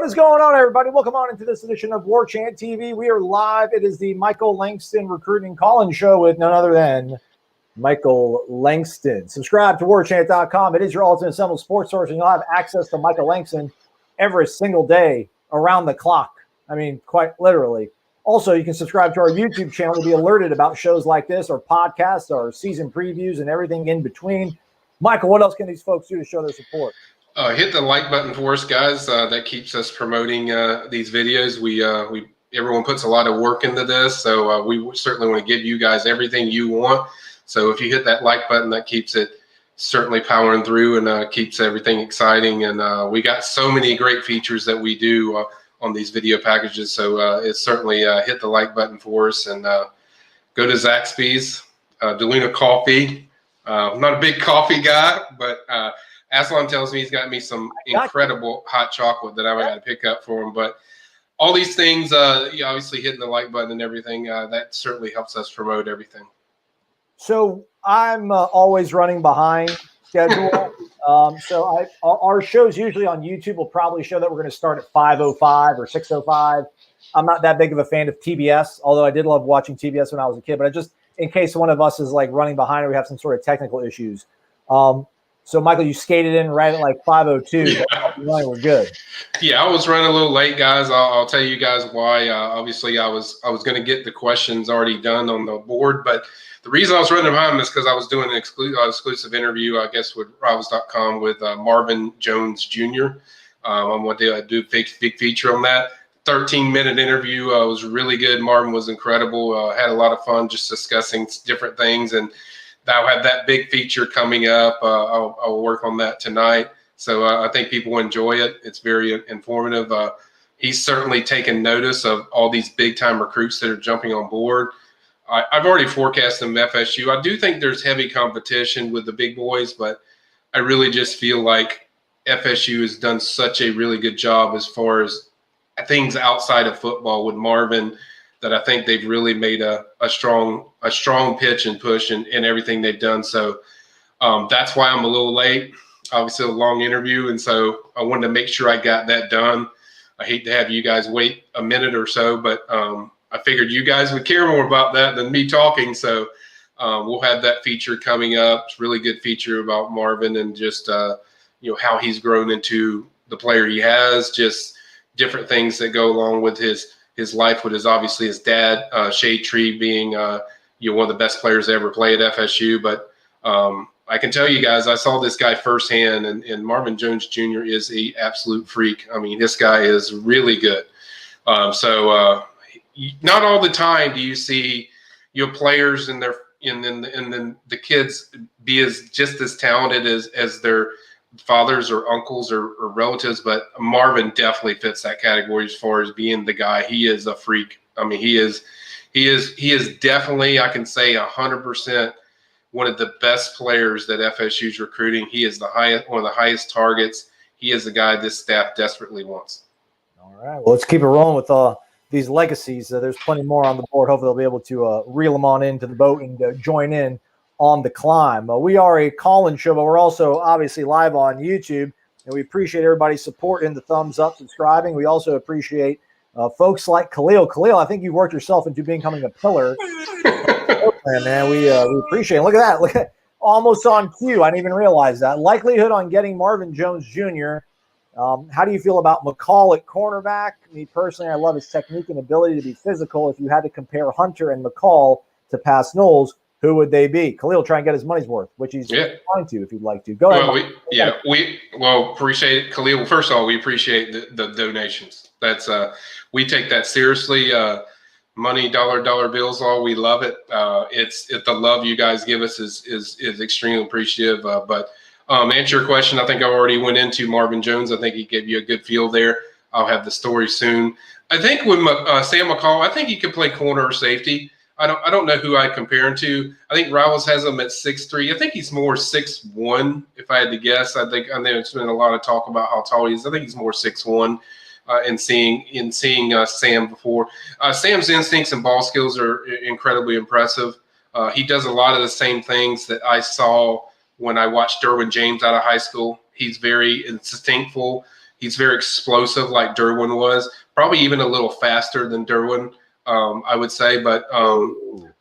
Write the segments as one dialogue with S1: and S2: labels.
S1: is going on, everybody? Welcome on into this edition of Warchant TV. We are live. It is the Michael Langston Recruiting Call-In Show with none other than Michael Langston. Subscribe to Warchant.com. It is your ultimate Seminoles sports source, and you'll have access to Michael Langston every single day around the clock. I mean, quite literally. Also, you can subscribe to our YouTube channel to be alerted about shows like this, or podcasts, or season previews, and everything in between. Michael, what else can these folks do to show their support?
S2: Hit the like button for us, guys. That keeps us promoting these videos. Everyone puts a lot of work into this, so we certainly want to give you guys everything you want. So if you hit that like button, that keeps it certainly powering through and keeps everything exciting. And we got so many great features that we do on these video packages. So it's certainly hit the like button for us and go to Zaxby's, DeLuna Coffee. I'm not a big coffee guy, but Aslan tells me he's got me some incredible hot chocolate that I've got to pick up for him. But all these things, obviously hitting the like button and everything, that certainly helps us promote everything.
S1: So I'm always running behind schedule. Our shows usually on YouTube will probably show that we're going to start at 5:05 or 6:05. I'm not that big of a fan of TBS, although I did love watching TBS when I was a kid. But just in case one of us is like running behind or we have some sort of technical issues. So, Michael, you skated in right at like 5:02. Yeah. We're good.
S2: Yeah, I was running a little late, guys. I'll tell you guys why. Obviously, I was going to get the questions already done on the board, but the reason I was running behind is because I was doing an exclusive interview, I guess, with Rivals.com with Marvin Jones Jr. I'm going to do a big feature on that. 13-minute interview was really good. Marvin was incredible. Had a lot of fun just discussing different things, and I'll have that big feature coming up. I'll work on that tonight. So I think people will enjoy it. It's very informative. He's certainly taken notice of all these big-time recruits that are jumping on board. I've already forecasted them FSU. I do think there's heavy competition with the big boys, but I really just feel like FSU has done such a really good job as far as things outside of football with Marvin, that I think they've really made a strong pitch and push in everything they've done. So that's why I'm a little late. Obviously, a long interview, and so I wanted to make sure I got that done. I hate to have you guys wait a minute or so, but I figured you guys would care more about that than me talking. So we'll have that feature coming up. It's a really good feature about Marvin and just how he's grown into the player he has, just different things that go along with his life with obviously his dad, Shade Tree being one of the best players to ever play at FSU. But I can tell you guys, I saw this guy firsthand, and Marvin Jones Jr. is an absolute freak. I mean, this guy is really good. Not all the time do you see players and then the kids be just as talented as their fathers or uncles or relatives, but Marvin definitely fits that category as far as being the guy. He is a freak. I mean, he is definitely, I can say 100% one of the best players that FSU is recruiting. He is one of the highest targets. He is the guy this staff desperately wants.
S1: All right. Well, let's keep it rolling with these legacies. There's plenty more on the board. Hopefully they'll be able to reel them on into the boat and join in on the climb. We are a call-in show, but we're also obviously live on YouTube, and we appreciate everybody's support and the thumbs up, subscribing. We also appreciate folks like Khalil. Khalil, I think you worked yourself into becoming a pillar. Man, we appreciate it. Look at that. Look at almost on cue. I didn't even realize that. Likelihood on getting Marvin Jones Jr. How do you feel about McCall at cornerback? Me personally, I love his technique and ability to be physical. If you had to compare Hunter and McCall to past Noles, who would they be? Khalil trying to get his money's worth, which he's trying to, if you'd like to. Go ahead.
S2: We appreciate it, Khalil. First of all, we appreciate the donations. That's we take that seriously. Money, dollar bills, all we love it. It's the love you guys give us is extremely appreciative. But answer your question, I think I already went into Marvin Jones. I think he gave you a good feel there. I'll have the story soon. I think with Sam McCall, I think he could play corner or safety. I don't know who I'd compare him to. I think Rivals has him at 6'3". I think he's more 6'1", if I had to guess. I know it's been a lot of talk about how tall he is. I think he's more 6'1". In seeing Sam before. Sam's instincts and ball skills are incredibly impressive. He does a lot of the same things that I saw when I watched Derwin James out of high school. He's very instinctful. He's very explosive, like Derwin was. Probably even a little faster than Derwin, I would say. But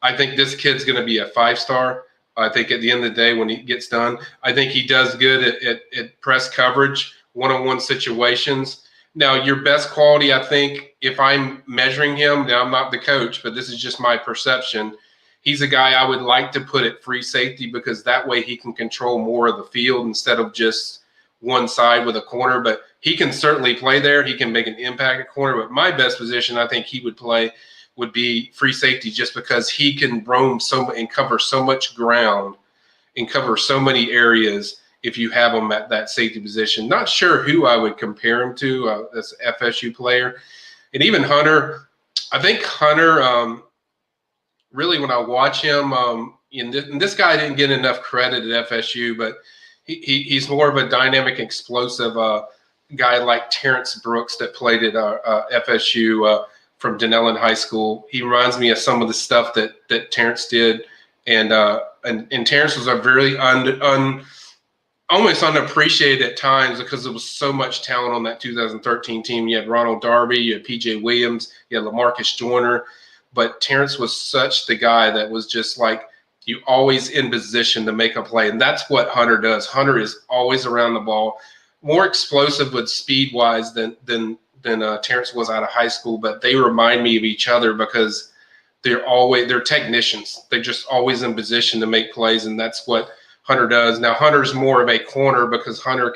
S2: I think this kid's going to be a 5-star. I think at the end of the day, when he gets done, I think he does good at press coverage, one-on-one situations. Now, your best quality, I think, if I'm measuring him, now I'm not the coach, but this is just my perception. He's a guy I would like to put at free safety because that way he can control more of the field instead of just one side with a corner. But he can certainly play there. He can make an impact at corner. But my best position I think he would play would be free safety just because he can roam and cover so much ground and cover so many areas if you have him at that safety position. Not sure who I would compare him to. That's an FSU player. And even Hunter, I think Hunter, really when I watch him, and this guy didn't get enough credit at FSU, but he's more of a dynamic, explosive guy like Terrence Brooks that played at FSU from Denellen High School. He reminds me of some of the stuff that Terrence did. And Terrence was a very almost unappreciated at times because there was so much talent on that 2013 team. You had Ronald Darby, you had PJ Williams, you had LaMarcus Joyner. But Terrence was such the guy that was just like you always in position to make a play. And that's what Hunter does. Hunter is always around the ball, more explosive with speed-wise than Terrence was out of high school. But they remind me of each other because they're technicians. They're just always in position to make plays, and that's what Hunter does. Now Hunter's more of a corner because Hunter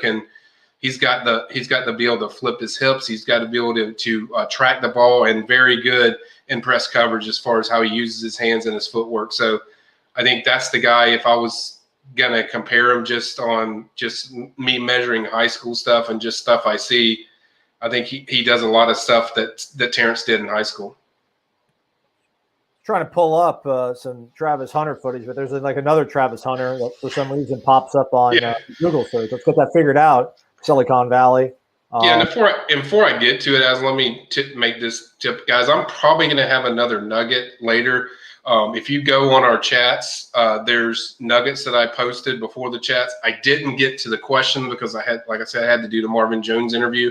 S2: he's got to be able to flip his hips. He's got to be able to track the ball, and very good in press coverage as far as how he uses his hands and his footwork. So I think that's the guy. If I was gonna compare him just on me measuring high school stuff and just stuff I see, I think he does a lot of stuff that Terrence did in high school.
S1: Trying to pull up some Travis Hunter footage, but there's like another Travis Hunter that for some reason pops up on Google search. Let's get that figured out. Silicon Valley.
S2: And before I get to it, let me make this tip, guys. I'm probably going to have another nugget later. If you go on our chats, there's nuggets that I posted before the chats. I didn't get to the question because I had to do the Marvin Jones interview.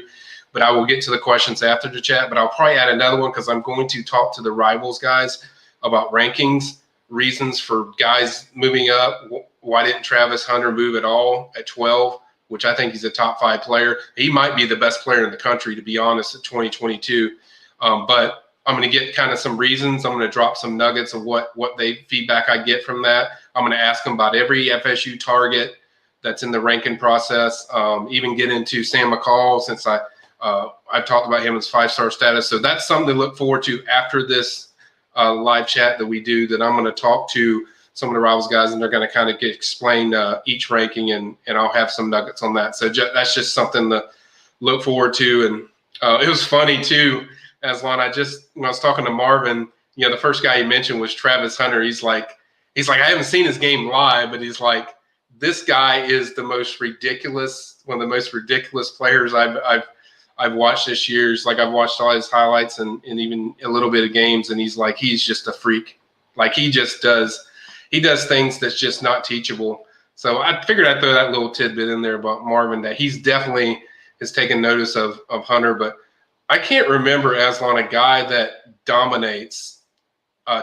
S2: But I will get to the questions after the chat. But I'll probably add another one because I'm going to talk to the Rivals guys about rankings, reasons for guys moving up. Why didn't Travis Hunter move at all at 12, which I think he's a top 5 player. He might be the best player in the country, to be honest, at 2022. But I'm going to get kind of some reasons. I'm going to drop some nuggets of what feedback I get from that. I'm going to ask them about every FSU target that's in the ranking process, even get into Sam McCall since I've talked about him as 5-star status. So that's something to look forward to after this live chat that we do, that I'm going to talk to some of the Rivals guys, and they're going to kind of explain each ranking, and I'll have some nuggets on that. So that's just something to look forward to. And it was funny too, Aslan. When I was talking to Marvin, the first guy he mentioned was Travis Hunter. He's like, I haven't seen his game live, but he's like, this guy is one of the most ridiculous players I've watched this year. It's like I've watched all his highlights and even a little bit of games, and he's just a freak. Like he does things that's just not teachable. So I figured I'd throw that little tidbit in there about Marvin, that he's definitely has taken notice of Hunter. But I can't remember, Aslan, a guy that dominates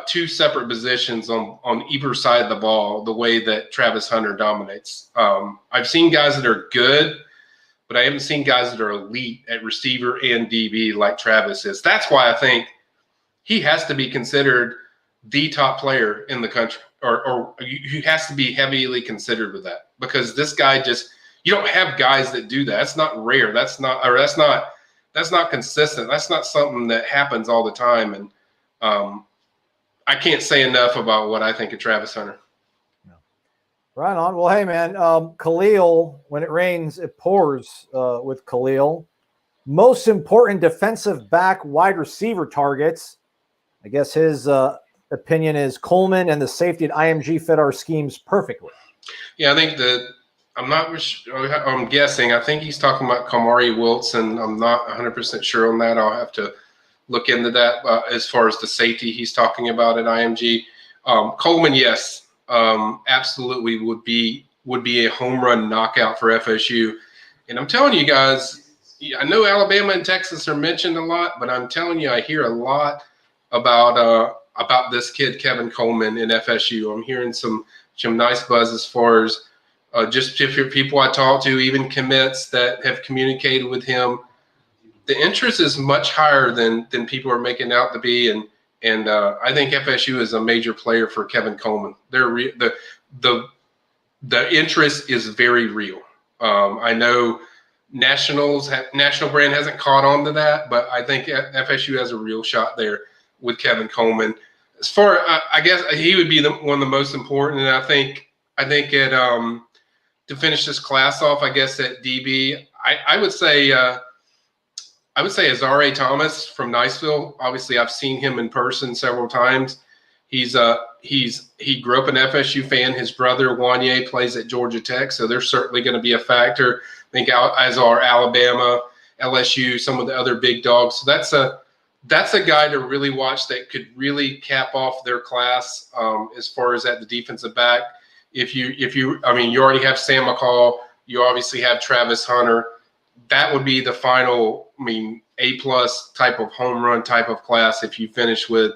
S2: 2 separate positions on either side of the ball the way that Travis Hunter dominates. I've seen guys that are good, but I haven't seen guys that are elite at receiver and DB like Travis is. That's why I think he has to be considered the top player in the country, or he has to be heavily considered with that, because this guy you don't have guys that do that. That's not rare. That's not consistent. That's not something that happens all the time. And I can't say enough about what I think of Travis Hunter.
S1: Right on. Well, hey, man, Khalil, when it rains, it pours with Khalil. Most important defensive back wide receiver targets. I guess his opinion is Coleman and the safety at IMG fit our schemes perfectly.
S2: Yeah, I think I'm guessing. I think he's talking about Kamari Wilson. I'm not 100% sure on that. I'll have to look into that. As far as the safety he's talking about at IMG. Coleman, yes. Absolutely would be a home run knockout for FSU. And I'm telling you guys, I know Alabama and Texas are mentioned a lot, but I'm telling you, I hear a lot about this kid Kevin Coleman in FSU. I'm hearing some nice buzz as far as just people I talk to, even commits that have communicated with him. The interest is much higher than people are making out to be, and I think FSU is a major player for Kevin Coleman. The interest is very real. I know national brand hasn't caught on to that, but I think FSU has a real shot there with Kevin Coleman. As far, I guess he would be one of the most important, and I think to finish this class off, I guess at DB, I would say Azare Thomas from Niceville. Obviously, I've seen him in person several times. He grew up an FSU fan. His brother Wanye plays at Georgia Tech, so they're certainly going to be a factor. I think as are Alabama, LSU, some of the other big dogs. So that's a guy to really watch that could really cap off their class as far as at the defensive back. You already have Sam McCall. You obviously have Travis Hunter. That would be the final, A+ type of home run type of class if you finish with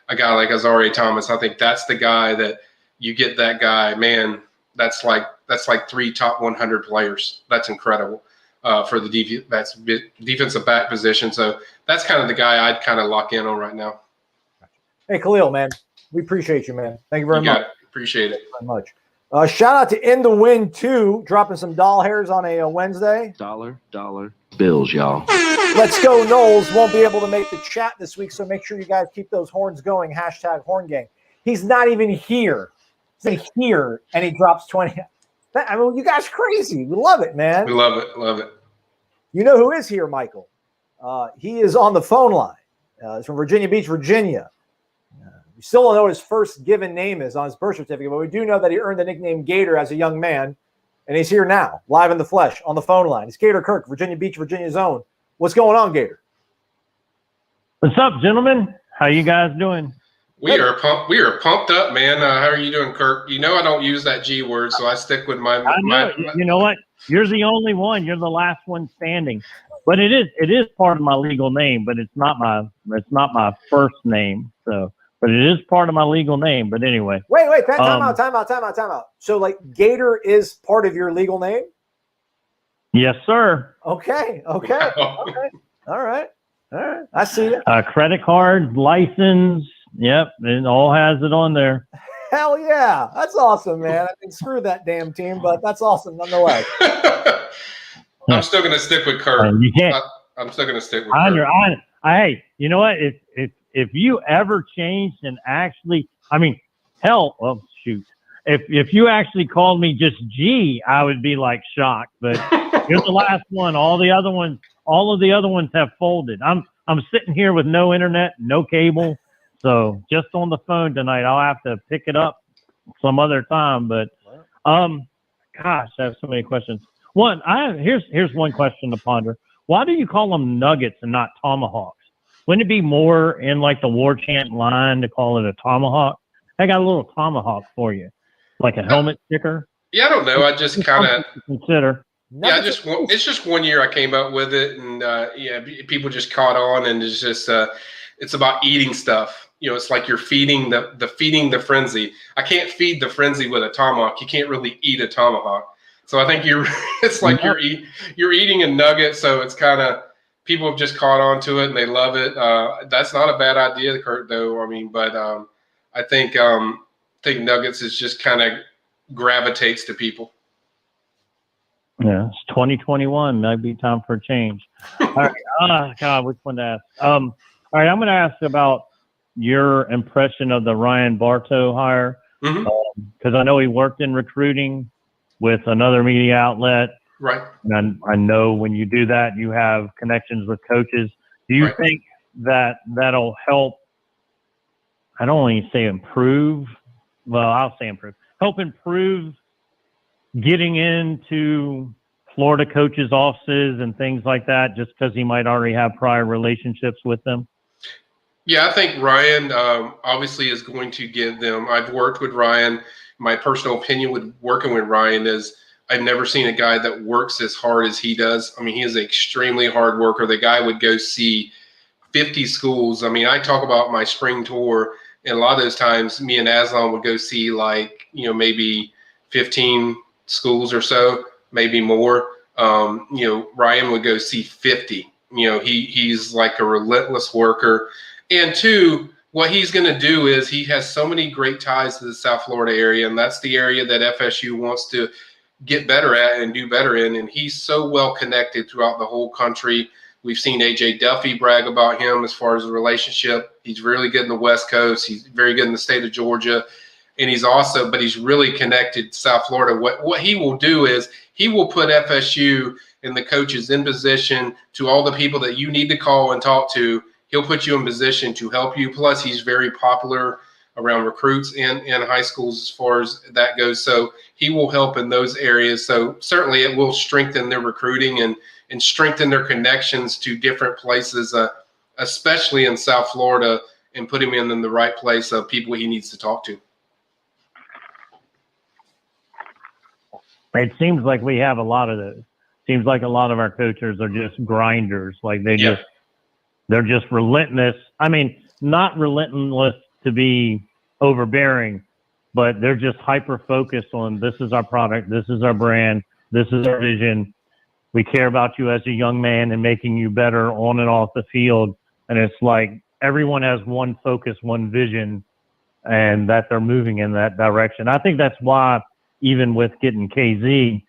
S2: a guy like Azare Thomas. I think that's the guy that you get that guy, man, that's like 3 top 100 players. That's incredible for the defensive back position. So that's kind of the guy I'd kind of lock in on right now.
S1: Hey, Khalil, man, we appreciate you, man. Thank you very much.
S2: Appreciate it.
S1: Very much. Shout out to In the Wind 2, dropping some doll hairs on a Wednesday.
S3: Dollar bills, y'all.
S1: Let's go, Noles. Won't be able to make the chat this week, so make sure you guys keep those horns going. #HornGang. He's not even here. He's here, and he drops 20. You guys crazy. We love it, man.
S2: We love it.
S1: You know who is here, Michael? He is on the phone line. He's from Virginia Beach, Virginia. We still don't know what his first given name is on his birth certificate, but we do know that he earned the nickname Gator as a young man, and he's here now, live in the flesh, on the phone line. It's Gator Kirk, Virginia Beach, Virginia's own. What's going on, Gator?
S4: What's up, gentlemen? How you guys doing?
S2: We are pumped up, man. How are you doing, Kirk? You know I don't use that G word, so I stick with my.
S4: You know what? You're the only one. You're the last one standing. But it is part of my legal name, but it's not my first name. So. But it is part of my legal name. But anyway.
S1: Wait. Time out. So, like, Gator is part of your legal name?
S4: Yes, sir.
S1: Okay. All right. I see you.
S4: Credit card, license. Yep. It all has it on there.
S1: Hell yeah. That's awesome, man. Screw that damn team, but that's awesome nonetheless.
S2: I'm still going to stick with Kirk.
S4: You can't.
S2: I'm still going to stick with Kirk.
S4: Hey, you know what? If you ever changed and actually, if you actually called me just G, I would be like shocked. But you're the last one. All of the other ones have folded. I'm sitting here with no internet, no cable, so just on the phone tonight. I'll have to pick it up some other time. But gosh, I have so many questions. Here's one question to ponder. Why do you call them nuggets and not tomahawks? Wouldn't it be more in like the Warchant line to call it a tomahawk? I got a little tomahawk for you, like a helmet sticker.
S2: Yeah, I don't know. I just kind of
S4: consider.
S2: Yeah, it's just 1 year I came up with it, and people just caught on, and it's just it's about eating stuff. It's like you're feeding the frenzy. I can't feed the frenzy with a tomahawk. You can't really eat a tomahawk. So I think it's like you're eating a nugget. So it's kind of. People have just caught on to it and they love it. That's not a bad idea, Kurt, though. But I think nuggets is just kind of gravitates to people.
S4: Yeah, it's 2021. Might be time for a change. All right. God, which one to ask? All right, I'm going to ask about your impression of the Ryan Bartow hire. Because I know he worked in recruiting with another media outlet.
S2: Right.
S4: And I know when you do that, you have connections with coaches. Do you think that'll help? I don't want to say improve. Well, I'll say improve. Help improve getting into Florida coaches' offices and things like that, just because he might already have prior relationships with them?
S2: Yeah, I think Ryan obviously is going to give them. I've worked with Ryan. My personal opinion with working with Ryan is I've never seen a guy that works as hard as he does. I mean, he is an extremely hard worker. The guy would go see 50 schools. I mean, I talk about my spring tour, and a lot of those times me and Aslan would go see like, maybe 15 schools or so, maybe more. Ryan would go see 50. He's like a relentless worker. And two, what he's going to do is he has so many great ties to the South Florida area, and that's the area that FSU wants to get better at and do better in. And he's so well connected throughout the whole country. We've seen AJ Duffy brag about him as far as the relationship. He's really good in the West Coast. He's very good in the state of Georgia. And but he's really connected to South Florida. What he will do is he will put FSU and the coaches in position to all the people that you need to call and talk to. He'll put you in position to help you. Plus, he's very popular around recruits and high schools as far as that goes. So he will help in those areas. So certainly it will strengthen their recruiting and strengthen their connections to different places, especially in South Florida, and put him in the right place of people he needs to talk to.
S4: It seems like we have a lot of those. Seems like a lot of our coaches are just grinders. Like they're just relentless. I mean, not relentless to be overbearing, but they're just hyper focused on this is our product, this is our brand, this is our vision. We care about you as a young man and making you better on and off the field. And it's like everyone has one focus, one vision, and that they're moving in that direction. I think that's why even with getting KZ,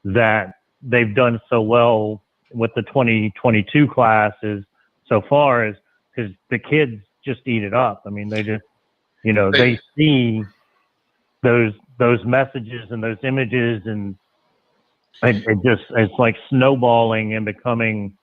S4: that they've done so well with the 2022 classes so far is because the kids just eat it up. I mean, they just, they see those messages and those images, and it's like snowballing and becoming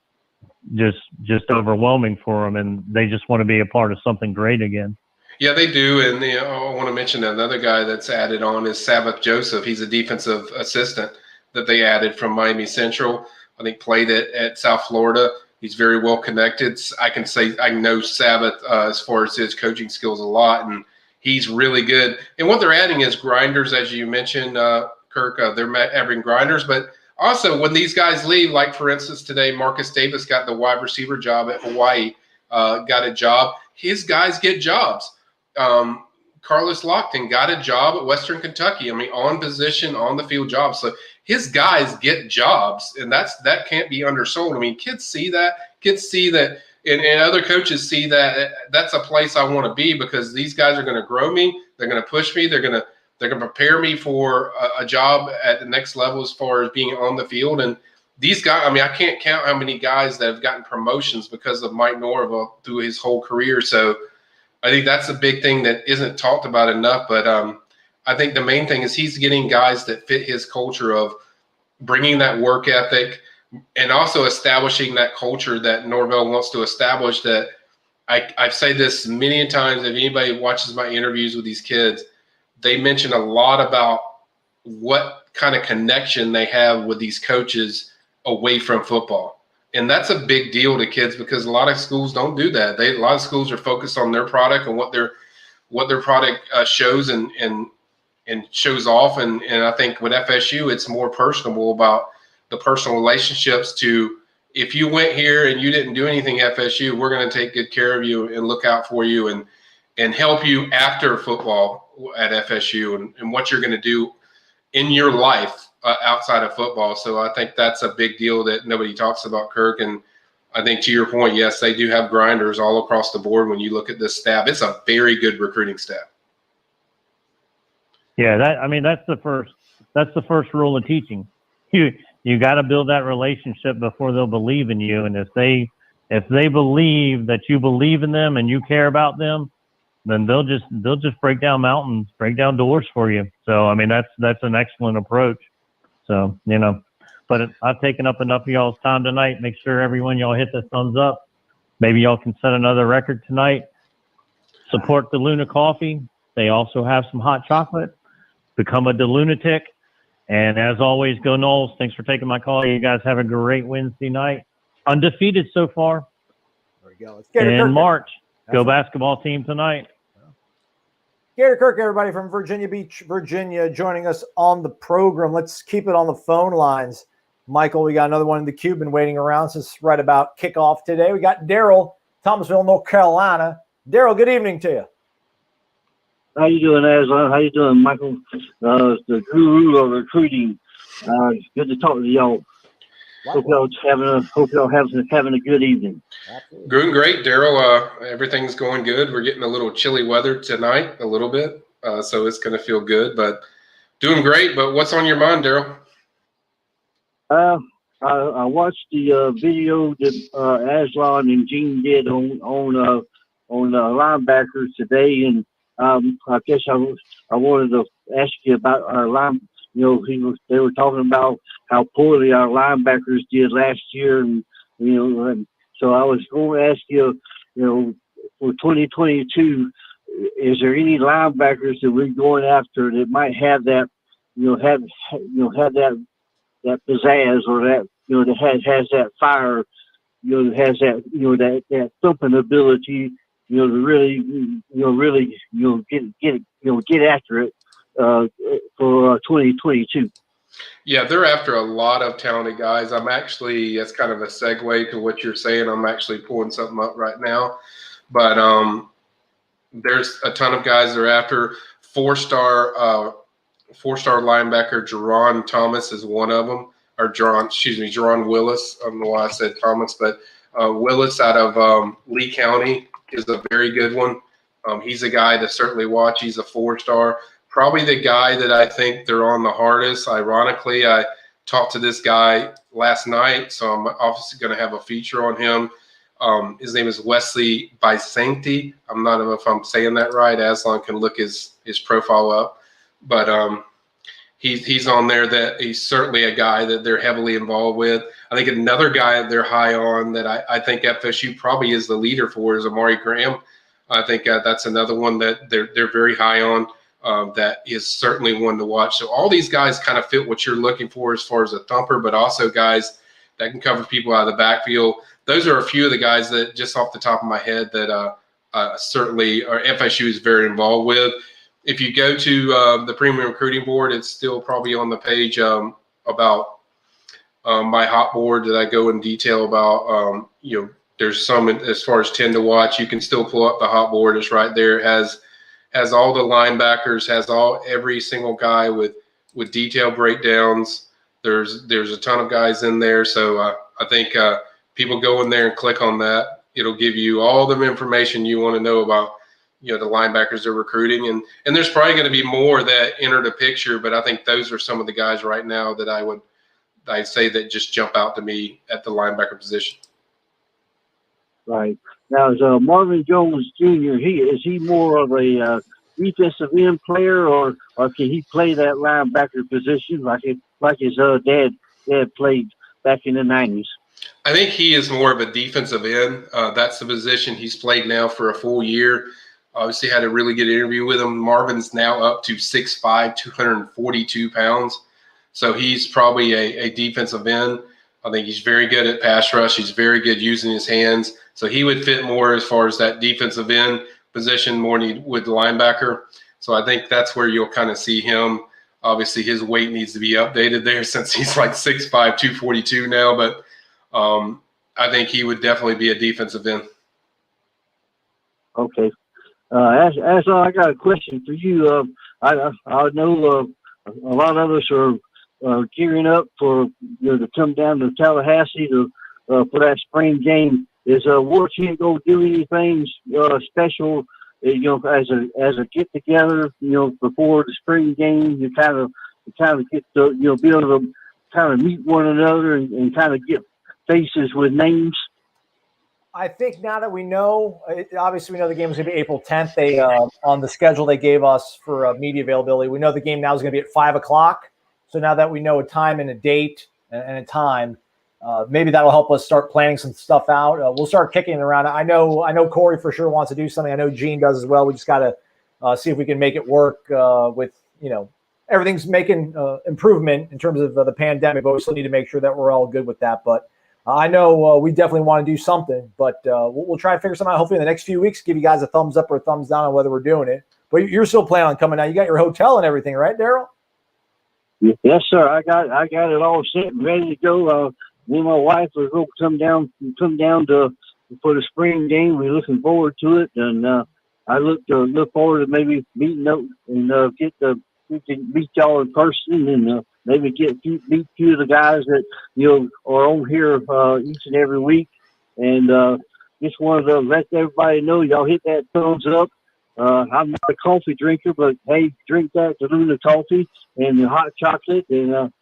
S4: just overwhelming for them, and they just want to be a part of something great again.
S2: Yeah, they do. And I want to mention another guy that's added on is Sabbath Joseph. He's a defensive assistant that they added from Miami Central. I think played at South Florida. He's very well connected. I can say I know Sabbath as far as his coaching skills a lot, and he's really good. And what they're adding is grinders, as you mentioned, Kirk. They're adding grinders, but also when these guys leave, like for instance today, Marcus Davis got the wide receiver job at Hawaii, got a job. His guys get jobs. Carlos Lockton got a job at Western Kentucky. I mean, on position, on the field jobs. So his guys get jobs, and that can't be undersold. I mean, kids see that. Kids see that, and other coaches see that. That's a place I want to be because these guys are going to grow me. They're going to push me. They're going to prepare me for a job at the next level as far as being on the field. And these guys, I mean, I can't count how many guys that have gotten promotions because of Mike Norvell through his whole career. So I think that's a big thing that isn't talked about enough. But I think the main thing is he's getting guys that fit his culture of bringing that work ethic and also establishing that culture that Norvell wants to establish. That I've said this many times. If anybody watches my interviews with these kids, they mention a lot about what kind of connection they have with these coaches away from football. And that's a big deal to kids because a lot of schools don't do that. A lot of schools are focused on their product and what their product shows and shows off. And I think with FSU, it's more personable about the personal relationships to, if you went here and you didn't do anything at FSU, we're going to take good care of you and look out for you and help you after football at FSU and what you're going to do in your life outside of football. So I think that's a big deal that nobody talks about, Kirk. And I think to your point, yes, they do have grinders all across the board. When you look at this staff, it's a very good recruiting staff.
S4: Yeah, that's the first rule of teaching. You got to build that relationship before they'll believe in you. And if they believe that you believe in them and you care about them, then they'll just break down mountains, break down doors for you. So I mean that's an excellent approach. So but I've taken up enough of y'all's time tonight. Make sure everyone y'all hit the thumbs up. Maybe y'all can set another record tonight. Support the Luna Coffee. They also have some hot chocolate. Become a DeLunatic. And as always, go Noles. Thanks for taking my call. You guys have a great Wednesday night. Undefeated so far.
S1: There we go. Let's get it
S4: in March. Go basketball team tonight.
S1: Gator Kirk, everybody from Virginia Beach, Virginia, joining us on the program. Let's keep it on the phone lines. Michael, we got another one in the queue, been waiting around since right about kickoff today. We got Darryl, Thomasville, North Carolina. Darryl, good evening to you.
S5: How you doing, Aslan? How you doing, Michael? The guru of recruiting. Good to talk to y'all. Hope y'all having a good evening.
S1: Absolutely.
S2: Doing great, Darryl. Everything's going good. We're getting a little chilly weather tonight, a little bit, so it's going to feel good. But doing great. But what's on your mind, Darryl?
S5: I watched the video that Aslan and Gene did on linebackers today, and I guess I wanted to ask you about our line. You know, they were talking about how poorly our linebackers did last year, and so I was going to ask you, for 2022, is there any linebackers that we're going after that might have that, have that pizzazz, or that that has that fire, has that that thumping ability, to really get after it for 2022.
S2: Yeah, they're after a lot of talented guys. That's kind of a segue to what you're saying. I'm actually pulling something up right now. But there's a ton of guys they're after. Four-star linebacker Jerron Thomas is one of them. Or Jerron Willis. I don't know why I said Thomas, but Willis out of Lee County is a very good one. He's a guy to certainly watch. He's a four-star. Probably the guy that I think they're on the hardest. Ironically, I talked to this guy last night, so I'm obviously going to have a feature on him. His name is Wesley Vicente. I'm not sure if I'm saying that right. Aslan can look his profile up. But he's on there. That he's certainly a guy that they're heavily involved with. I think another guy they're high on that I think FSU probably is the leader for is Amari Graham. I think that's another one that they're very high on. That is certainly one to watch. So all these guys kind of fit what you're looking for as far as a thumper, but also guys that can cover people out of the backfield. Those are a few of the guys that just off the top of my head that certainly FSU is very involved with. If you go to the Premium Recruiting Board, it's still probably on the page about my hot board that I go in detail about. There's some as far as 10 to watch. You can still pull up the hot board. It's right there. It has all the linebackers, has every single guy with detailed breakdowns. There's a ton of guys in there. So I think people go in there and click on that. It'll give you all the information you want to know about, the linebackers they're recruiting. And there's probably going to be more that enter the picture, but I think those are some of the guys right now that I'd say that just jump out to me at the linebacker position.
S5: Right. Now, is Marvin Jones Jr., is he more of a defensive end player, or can he play that linebacker position like his dad played back in the 90s?
S2: I think he is more of a defensive end. That's the position he's played now for a full year. Obviously had a really good interview with him. Marvin's now up to 6'5", 242 pounds. So he's probably a defensive end. I think he's very good at pass rush. He's very good using his hands. So he would fit more as far as that defensive end position more than he would the linebacker. So I think that's where you'll kind of see him. Obviously, his weight needs to be updated there since he's like 6'5", 242 now. But I think he would definitely be a defensive end.
S5: Okay. As I got a question for you. I know a lot of us are gearing up for to come down to Tallahassee for that spring game. Is Warchant going to do anything special, as a get together, before the spring game? You kind of get to be able to kind of meet one another and kind of get faces with names.
S1: I think now that we know, obviously we know the game is going to be April 10th. They on the schedule they gave us for media availability, we know the game now is going to be at 5:00. So now that we know a time and a date and a time, maybe that'll help us start planning some stuff out. We'll start kicking it around. I know Corey for sure wants to do something. I know Gene does as well. We just got to see if we can make it work with, everything's making improvement in terms of the pandemic, but we still need to make sure that we're all good with that. But I know we definitely want to do something, but we'll try to figure something out. Hopefully in the next few weeks, give you guys a thumbs up or a thumbs down on whether we're doing it. But you're still planning on coming out. You got your hotel and everything, right, Darryl?
S5: Yes, sir. I got it all set and ready to go. Me and my wife are going to come down for the spring game. We're looking forward to it, and I look forward to maybe meeting up and we can meet y'all in person and maybe meet a few of the guys that are on here each and every week. And just wanted to let everybody know y'all hit that thumbs up. I'm not a coffee drinker, but hey, drink that Luna coffee and the hot chocolate. And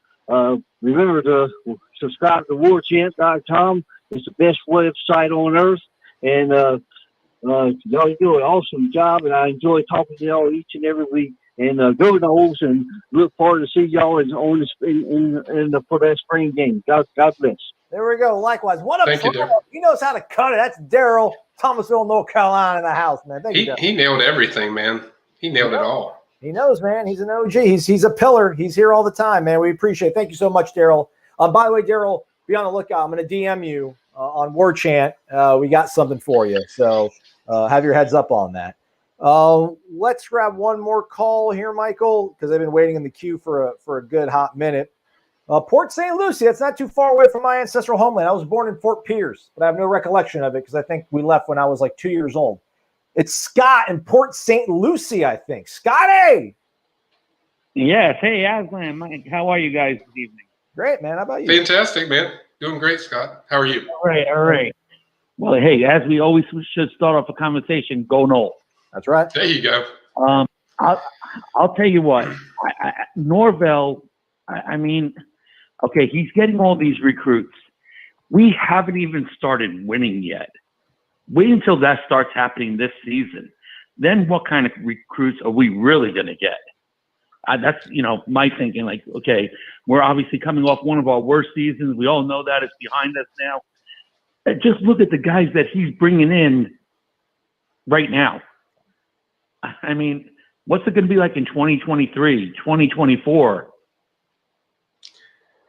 S5: remember to subscribe to Warchant.com. It's the best website on earth. And y'all do an awesome job, and I enjoy talking to y'all each and every week. And go Noles, and look forward to see y'all for that spring game. God bless.
S1: There we go. Likewise. What a
S2: Thank you,
S1: pro.
S2: Darryl.
S1: He knows how to cut it. That's Darryl, Thomasville, North Carolina in the house, man. Thank you, Darryl.
S2: He nailed everything, man. He nailed it all.
S1: He knows, man. He's an OG. He's a pillar. He's here all the time, man. We appreciate it. Thank you so much, Darryl. By the way, Darryl, be on the lookout. I'm going to DM you on Warchant. We got something for you. So have your heads up on that. Let's grab one more call here, Michael, because I've been waiting in the queue for a good hot minute. Port St. Lucie, that's not too far away from my ancestral homeland. I was born in Fort Pierce, but I have no recollection of it because I think we left when I was like 2 years old. It's Scott in Port St. Lucie, I think. Scotty!
S6: Yes. Hey, Aslan, Mike, how are you guys this evening?
S1: Great, man. How about you?
S2: Fantastic, man. Doing great, Scott. How are you?
S6: All right. Well, hey, as we always should start off a conversation, go Noles.
S1: That's right.
S2: There you go.
S6: I'll tell you what, Norvell, I mean, okay, he's getting all these recruits. We haven't even started winning yet. Wait until that starts happening this season. Then what kind of recruits are we really going to get? That's, my thinking, like, okay, we're obviously coming off one of our worst seasons. We all know that. It's behind us now. Just look at the guys that he's bringing in right now. I mean, what's it going to be like in 2023, 2024?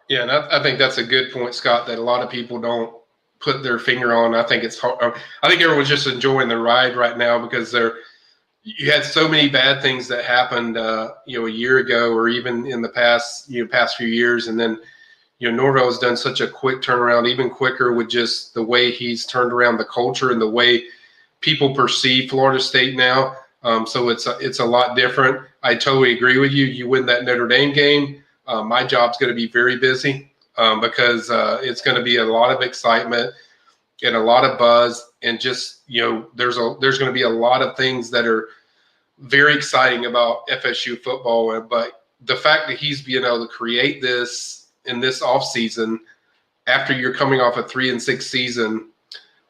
S2: Yeah, and I think that's a good point, Scott, that a lot of people don't put their finger on. I think it's hard. I think everyone's just enjoying the ride right now because you had so many bad things that happened, a year ago or even in the past few years. And then, Norvell has done such a quick turnaround, even quicker with just the way he's turned around the culture and the way people perceive Florida State now. So it's a lot different. I totally agree with you. You win that Notre Dame game. My job's going to be very busy because it's going to be a lot of excitement and a lot of buzz, and just there's going to be a lot of things that are very exciting about FSU football. But the fact that he's being able to create this in this offseason after you're coming off a 3-6 season,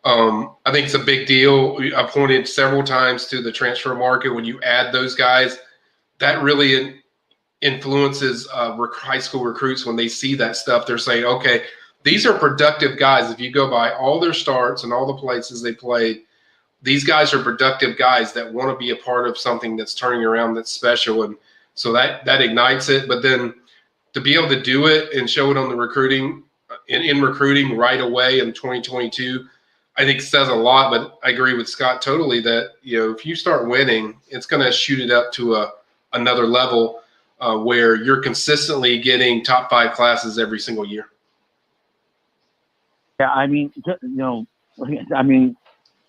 S2: I think it's a big deal. I pointed several times to the transfer market. When you add those guys, that really influences high school recruits. When they see that stuff, they're saying, okay, these are productive guys. If you go by all their starts and all the places they played, these guys are productive guys that want to be a part of something that's turning around, that's special. And so that ignites it. But then to be able to do it and show it on the recruiting, in recruiting right away in 2022, I think says a lot. But I agree with Scott totally that, if you start winning, it's going to shoot it up to another level where you're consistently getting top 5 classes every single year.
S6: Yeah, I mean,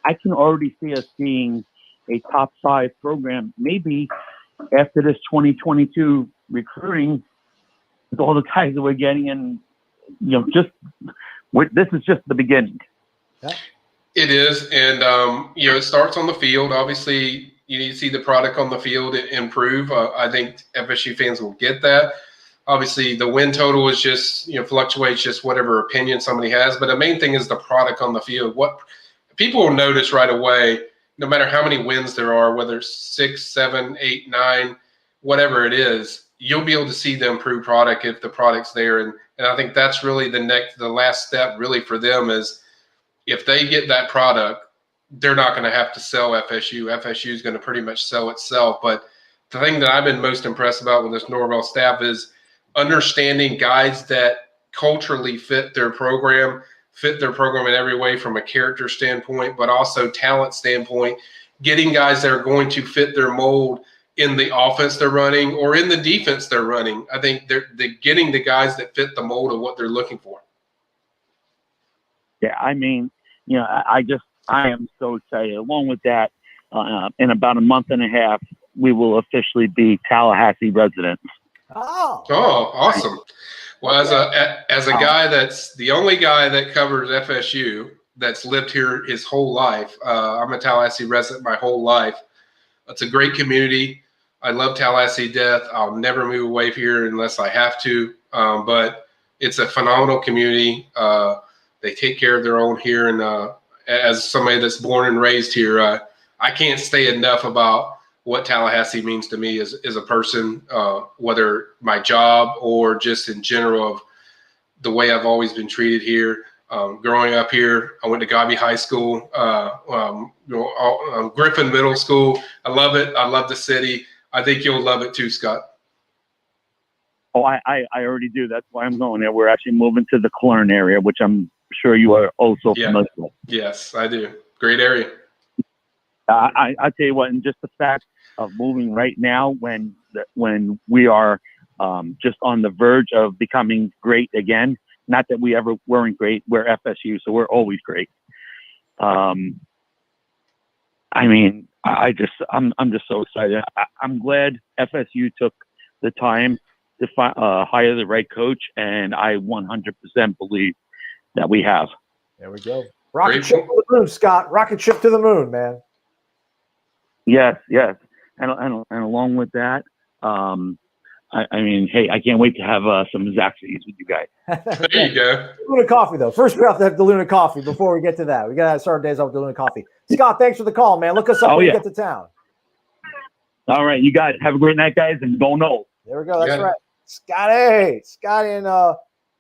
S6: I can already see us being a top 5 program, maybe after this 2022 recruiting with all the guys that we're getting, and this is just the beginning.
S1: Yeah.
S2: It is, and it starts on the field. Obviously, you need to see the product on the field improve. I think FSU fans will get that. Obviously, the win total is just fluctuates, just whatever opinion somebody has. But the main thing is the product on the field. What people will notice right away, no matter how many wins there are, whether it's 6, 7, 8, 9, whatever it is, you'll be able to see the improved product if the product's there. And I think that's really the last step really for them is if they get that product, they're not going to have to sell FSU. FSU is going to pretty much sell itself. But the thing that I've been most impressed about with this Norvell staff is understanding guys that culturally fit their program in every way from a character standpoint, but also talent standpoint, getting guys that are going to fit their mold in the offense they're running or in the defense they're running. I think they're getting the guys that fit the mold of what they're looking for.
S6: Yeah, I mean, I am so excited. Along with that, in about a month and a half, we will officially be Tallahassee residents.
S2: Oh, awesome. Well, as a guy that's the only guy that covers FSU that's lived here his whole life, I'm a Tallahassee resident my whole life. It's a great community. I love Tallahassee to death. I'll never move away here unless I have to. But it's a phenomenal community. They take care of their own here. And as somebody that's born and raised here, I can't say enough about what Tallahassee means to me as a person, whether my job or just in general of the way I've always been treated here. Growing up here, I went to Godby High School, Griffin Middle School. I love it. I love the city. I think you'll love it too, Scott.
S6: Oh, I already do. That's why I'm going there. We're actually moving to the Clarn area, which I'm sure you are also familiar with.
S2: Yes, I do. Great area.
S6: I tell you what, and just the fact of moving right now when we are just on the verge of becoming great again. Not that we ever weren't great. We're FSU, so we're always great. I mean, I'm just so excited. I'm glad FSU took the time to hire the right coach, and I 100% believe that we have.
S1: There we go. Rocket ship to the moon, Scott. Rocket ship to the moon, man.
S6: Yes, and along with that, I mean, hey, I can't wait to have some Zaxby's with you guys.
S2: There you go.
S1: Luna Coffee, though. First, we have to have the Luna Coffee before we get to that. We got to start days off with the Luna Coffee. Scott, thanks for the call, man. Look us up when you get to town.
S6: All right, you guys have a great night, guys, and go Noles.
S1: There we go. That's right. Scotty in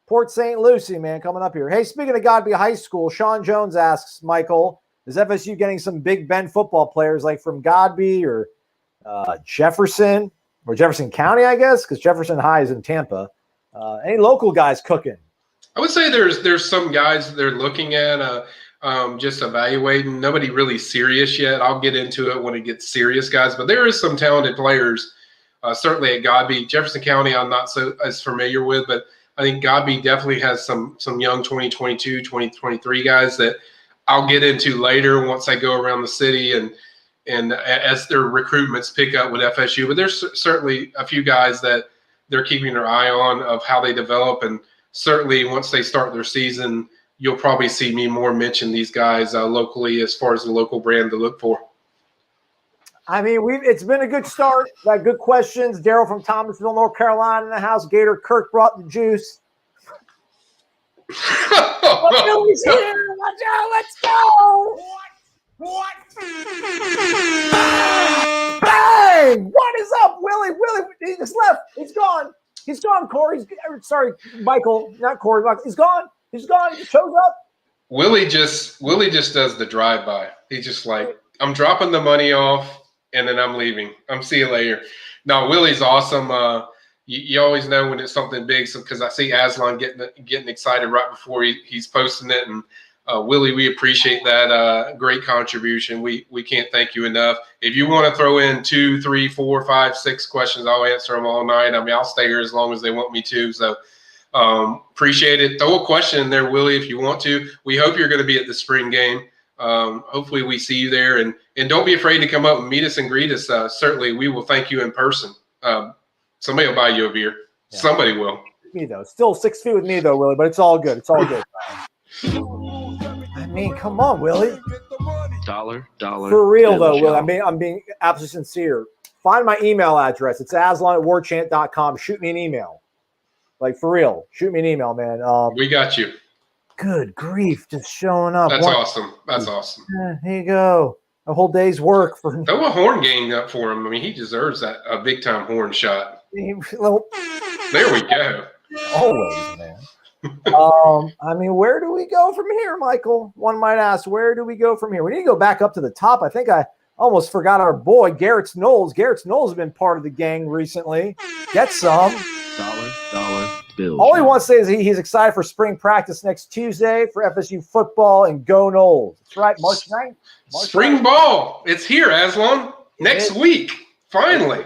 S1: Port St. Lucie, man, coming up here. Hey, speaking of Godby High School, Sean Jones asks, Michael, is FSU getting some Big Bend football players like from Godby or Jefferson? Or Jefferson County, I guess, because Jefferson High is in Tampa. Any local guys cooking?
S2: I would say there's some guys they're looking at, just evaluating. Nobody really serious yet. I'll get into it when it gets serious, guys. But there is some talented players, certainly at Godby. Jefferson County I'm not so as familiar with, but I think Godby definitely has some young 2022, 2023 guys that I'll get into later once I go around the city and as their recruitments pick up with FSU. But there's certainly a few guys that they're keeping their eye on of how they develop. And certainly once they start their season, you'll probably see me more mention these guys locally as far as the local brand to look for.
S1: I mean, it's been a good start. Got good questions. Darryl from Thomasville, North Carolina in the house. Gator Kirk brought the juice. Billy's here. Watch out. Let's go. What? Bang! What is up, Willie? Willie, he just left. He's gone. He's gone, Corey. Sorry, Michael, not Corey. He's gone. He's gone. He shows up.
S2: Willie just does the drive-by. He's just like, I'm dropping the money off, and then I'm leaving. I'm see you later. No, Willie's awesome. You always know when it's something big, because I see Aslan getting excited right before he's posting it, and Willie, we appreciate that great contribution. We can't thank you enough. If you want to throw in 2, 3, 4, 5, 6 questions, I'll answer them all night. I mean, I'll stay here as long as they want me to. So appreciate it. Throw a question in there, Willie, if you want to. We hope you're going to be at the spring game. Hopefully we see you there. And don't be afraid to come up and meet us and greet us. Certainly we will thank you in person. Somebody will buy you a beer. Yeah. Somebody will.
S1: Me, though. Still 6 feet with me, though, Willie, but it's all good. It's all good. I mean, come on, Willie.
S3: Dollar.
S1: For real, though, Willie. I'm being absolutely sincere. Find my email address. It's aslan@warchant.com. Shoot me an email. Like, for real. Shoot me an email, man.
S2: We got you.
S1: Good grief. Just showing up.
S2: That's awesome. That's awesome.
S1: Here you go. A whole day's work.
S2: Throw a horn gang up for him. I mean, he deserves that a big-time horn shot. There we go.
S1: Always, man. I mean, where do we go from here, Michael? One might ask, where do we go from here? We need to go back up to the top. I think I almost forgot our boy, Garrett's Noles. Garrett's Noles has been part of the gang recently. Get some.
S3: Dollar Bills.
S1: All he
S3: y'all.
S1: wants to say is he's excited for spring practice next Tuesday for FSU football and go Noles. That's right, March 9th.
S2: Spring ball. It's here, Aslan. Next week. Finally.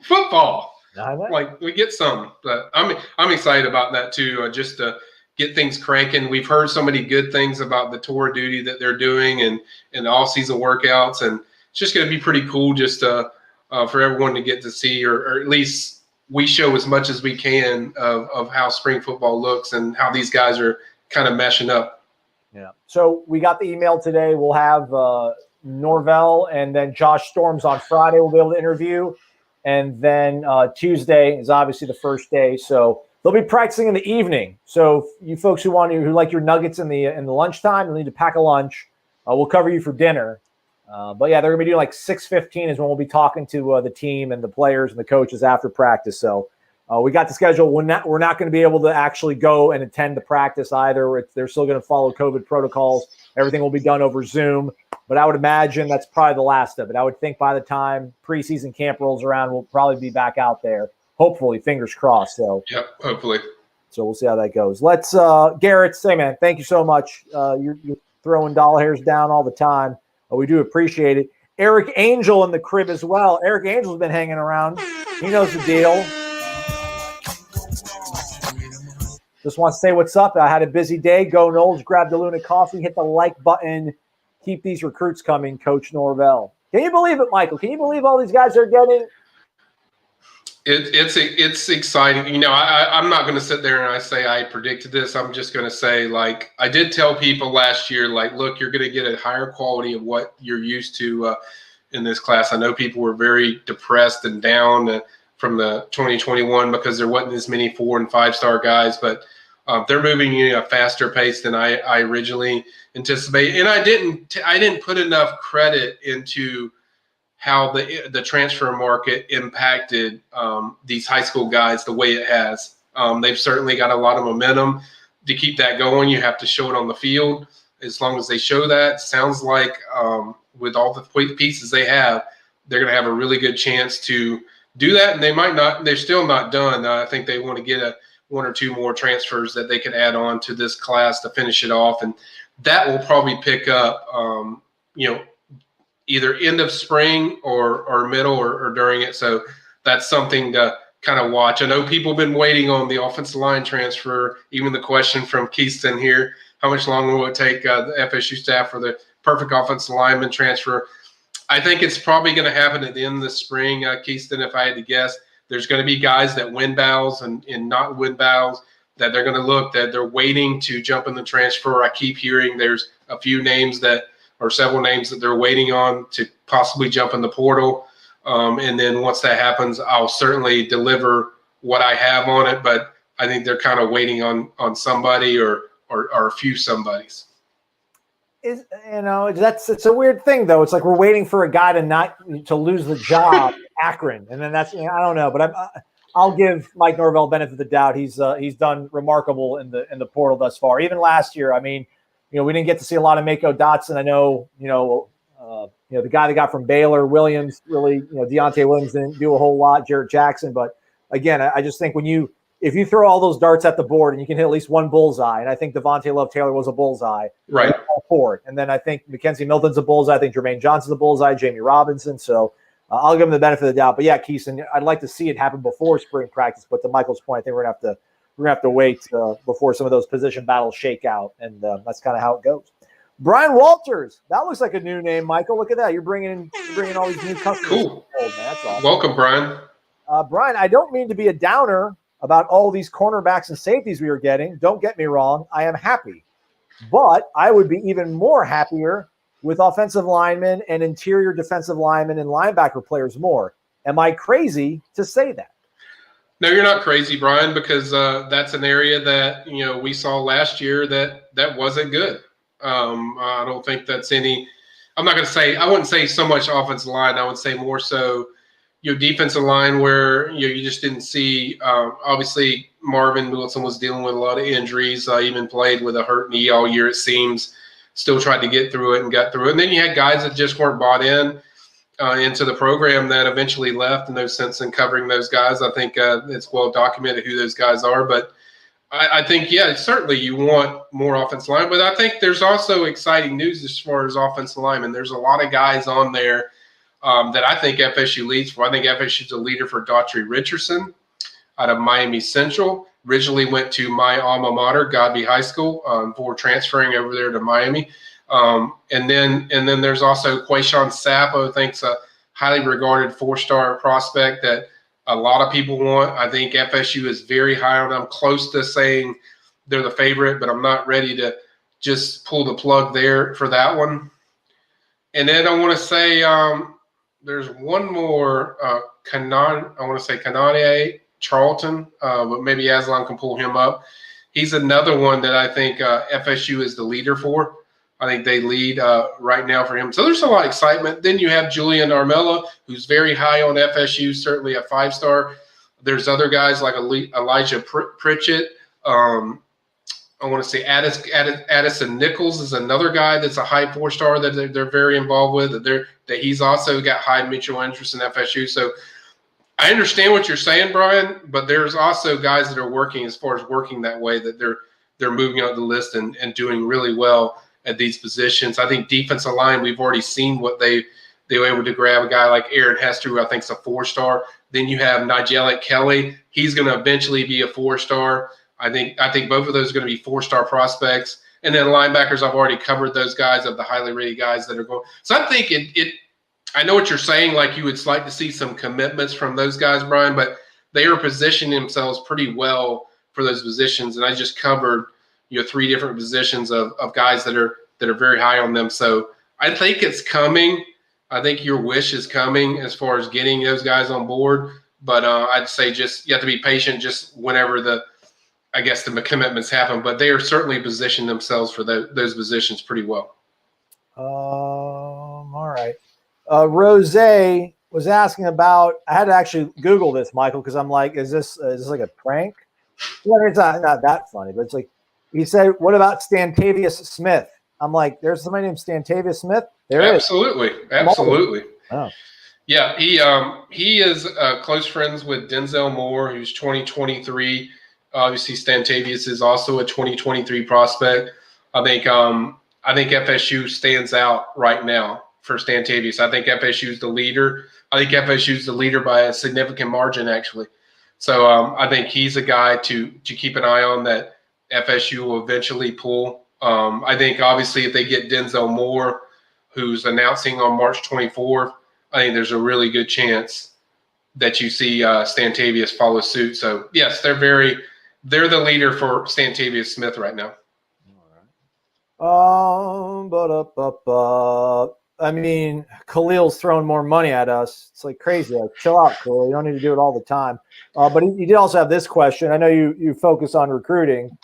S2: Football. Like we get some. But I'm excited about that too, just to get things cranking. We've heard so many good things about the tour duty that they're doing and the off-season workouts, and it's just going to be pretty cool just for everyone to get to see, or at least we show as much as we can of how spring football looks and how these guys are kind of meshing up.
S1: Yeah. So we got the email today. We'll have Norvell and then Josh Storms on Friday. We'll be able to interview. And then Tuesday is obviously the first day. So they'll be practicing in the evening. So you folks who like your nuggets in the lunchtime, you'll need to pack a lunch. We'll cover you for dinner. But yeah, they're gonna be doing like 6:15 is when we'll be talking to the team and the players and the coaches after practice. So we got the schedule. We're not going to be able to actually go and attend the practice either. They're still going to follow COVID protocols. Everything will be done over Zoom. But I would imagine that's probably the last of it. I would think by the time preseason camp rolls around, we'll probably be back out there. Hopefully, fingers crossed. So
S2: yep, hopefully.
S1: So we'll see how that goes. Let's Garrett say, man, thank you so much. You're throwing dollar hairs down all the time. We do appreciate it. Eric Angel in the crib as well. Eric Angel's been hanging around. He knows the deal. Just want to say what's up. I had a busy day. Go Noles. Grab the Luna coffee. Hit the like button. Keep these recruits coming, Coach Norvell. Can you believe it, Michael? Can you believe all these guys are getting?
S2: It's exciting. You know, I'm not going to sit there and I say I predicted this. I'm just going to say, like, I did tell people last year, like, look, you're going to get a higher quality of what you're used to in this class. I know people were very depressed and down from the 2021 because there wasn't as many 4- and 5-star guys, but they're moving at a faster pace than I originally anticipated. And I didn't put enough credit into how the transfer market impacted these high school guys the way it has. They've certainly got a lot of momentum. To keep that going, you have to show it on the field. As long as they show that, sounds like with all the pieces they have, they're going to have a really good chance to do that. And they might not. They're still not done. I think they want to get one or two more transfers that they can add on to this class to finish it off, and that will probably pick up. Either end of spring or middle or during it. So that's something to kind of watch. I know people have been waiting on the offensive line transfer. Even the question from Keyston here, how much longer will it take the FSU staff for the perfect offensive lineman transfer? I think it's probably going to happen at the end of the spring, Keyston, if I had to guess. There's going to be guys that win battles and not win battles that they're going to look that they're waiting to jump in the transfer. I keep hearing there's a few names or several names that they're waiting on to possibly jump in the portal. And then once that happens, I'll certainly deliver what I have on it. But I think they're kind of waiting on somebody or a few somebodies.
S1: It's a weird thing though. It's like we're waiting for a guy to lose the job, Akron, and then that's I don't know. But I'll give Mike Norvell benefit of the doubt. He's done remarkable in the portal thus far. Even last year, I mean. We didn't get to see a lot of Mako Dotson. I know, the guy they got from Baylor, Williams, really, Deontay Williams didn't do a whole lot, Jarrett Jackson. But again, I just think if you throw all those darts at the board and you can hit at least one bullseye, and I think Devontae Love-Taylor was a bullseye,
S2: right?
S1: All for it. And then I think Mackenzie Milton's a bullseye. I think Jermaine Johnson's a bullseye, Jamie Robinson. So I'll give him the benefit of the doubt. But yeah, Keeson, I'd like to see it happen before spring practice. But to Michael's point, I think we're gonna have to wait before some of those position battles shake out, and that's kind of how it goes. Brian Walters, that looks like a new name, Michael. Look at that. You're bringing all these new customers.
S2: Cool.
S1: Man. That's awesome.
S2: Welcome, Brian.
S1: Brian, I don't mean to be a downer about all these cornerbacks and safeties we are getting. Don't get me wrong. I am happy. But I would be even more happier with offensive linemen and interior defensive linemen and linebacker players more. Am I crazy to say that?
S2: No, you're not crazy, Brian, because that's an area that, we saw last year that wasn't good. I don't think that's I wouldn't say so much offensive line. I would say more so defensive line where you just didn't see. Obviously, Marvin Wilson was dealing with a lot of injuries. Even played with a hurt knee all year, it seems. Still tried to get through it and got through it. And then you had guys that just weren't bought into the program that eventually left, and no sense in covering those guys. I think it's well documented who those guys are. But I think, yeah, certainly you want more offensive line, but I think there's also exciting news as far as offensive linemen. There's a lot of guys on there that I think FSU leads for. I think FSU is a leader for Daughtry Richardson out of Miami Central. Originally went to my alma mater, Godby High School, before transferring over there to Miami. And then there's also Quayshawn Sapp, I think, a highly regarded 4-star prospect that a lot of people want. I think FSU is very high on them, close to saying they're the favorite, but I'm not ready to just pull the plug there for that one. And then I want to say there's one more, Kanade Charlton, but maybe Aslan can pull him up. He's another one that I think FSU is the leader for. I think they lead right now for him. So there's a lot of excitement. Then you have Julian Armella, who's very high on FSU, certainly a 5-star. There's other guys like Elijah Pritchett. I want to say Addison Nichols is another guy that's a high 4-star that they're very involved with. That he's also got high mutual interest in FSU. So I understand what you're saying, Brian, but there's also guys that are working as far as working that way, that they're moving up the list and doing really well at these positions. I think defensive line, we've already seen what they were able to grab a guy like Aaron Hester, who I think is a 4-star. Then you have Nigel Kelly. He's going to eventually be a 4-star. I think both of those are going to be 4-star prospects. And then linebackers, I've already covered those guys of the highly rated guys that are going. So I think I know what you're saying, like you would like to see some commitments from those guys, Brian, but they are positioning themselves pretty well for those positions. And I just covered 3 different positions of guys that are very high on them. So I think it's coming. I think your wish is coming as far as getting those guys on board. But I'd say just you have to be patient just whenever the commitments happen. But they are certainly positioning themselves for those positions pretty well.
S1: All right. Rose was asking about – I had to actually Google this, Michael, because I'm like, is this like a prank? Well, it's not that funny, but it's like – he said, what about Stantavius Smith? I'm like, there's somebody named Stantavius Smith? There is.
S2: Absolutely.
S1: Oh.
S2: Yeah, he is close friends with Denzel Moore, who's 2023. Obviously, Stantavius is also a 2023 prospect. I think FSU stands out right now for Stantavius. I think FSU is the leader. I think FSU is the leader by a significant margin, actually. So I think he's a guy to keep an eye on that FSU will eventually pull. I think, obviously, if they get Denzel Moore, who's announcing on March 24th, I think there's a really good chance that you see Stantavius follow suit. So, yes, they're the leader for Stantavius Smith right now.
S1: I mean, Khalil's throwing more money at us. It's like crazy. Like, chill out, Khalil. You don't need to do it all the time. But he did also have this question. I know you focus on recruiting,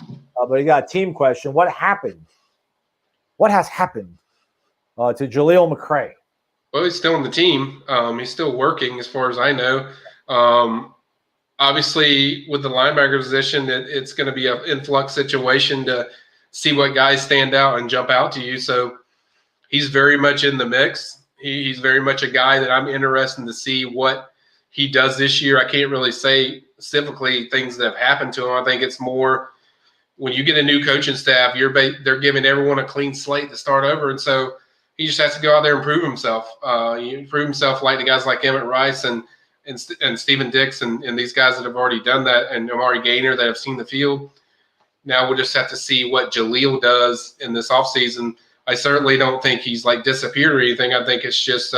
S1: but he got a team question. What happened? What has happened to Jaleel McCray?
S2: Well, he's still on the team. He's still working, as far as I know. Obviously, with the linebacker position, it's going to be an influx situation to see what guys stand out and jump out to you. So he's very much in the mix. He's very much a guy that I'm interested to see what he does this year. I can't really say specifically things that have happened to him. I think it's more when you get a new coaching staff, they're giving everyone a clean slate to start over. And so he just has to go out there and prove himself. Prove himself like the guys like Emmett Rice and Stephen Dix and these guys that have already done that, and Amari Gaynor that have seen the field. Now we'll just have to see what Jaleel does in this offseason. I certainly don't think he's like disappeared or anything. I think it's just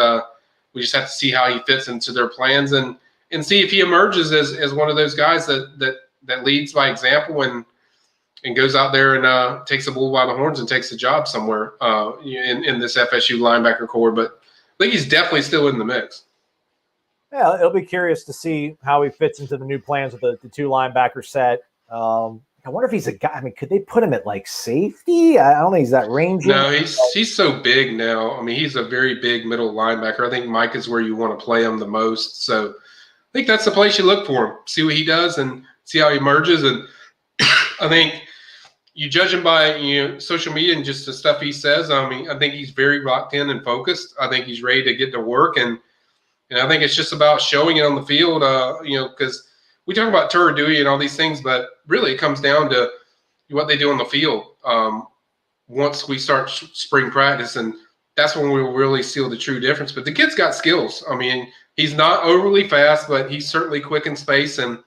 S2: we just have to see how he fits into their plans and see if he emerges as one of those guys that leads by example and goes out there and takes the bull by the horns and takes the job somewhere in this FSU linebacker core. But I think he's definitely still in the mix.
S1: Yeah, it'll be curious to see how he fits into the new plans with the 2 linebacker set. I wonder if he's a guy. I mean, could they put him at like safety? I don't think he's that rangy.
S2: No, he's so big now. I mean, he's a very big middle linebacker. I think Mike is where you want to play him the most. So I think that's the place you look for him. See what he does and see how he emerges. And I think you judge him by social media and just the stuff he says. I mean, I think he's very locked in and focused. I think he's ready to get to work, and I think it's just about showing it on the field. Because we talk about Dewey and all these things, but really it comes down to what they do on the field. Once we start spring practice, and that's when we'll really seal the true difference. But the kid's got skills. I mean, he's not overly fast, but he's certainly quick in space and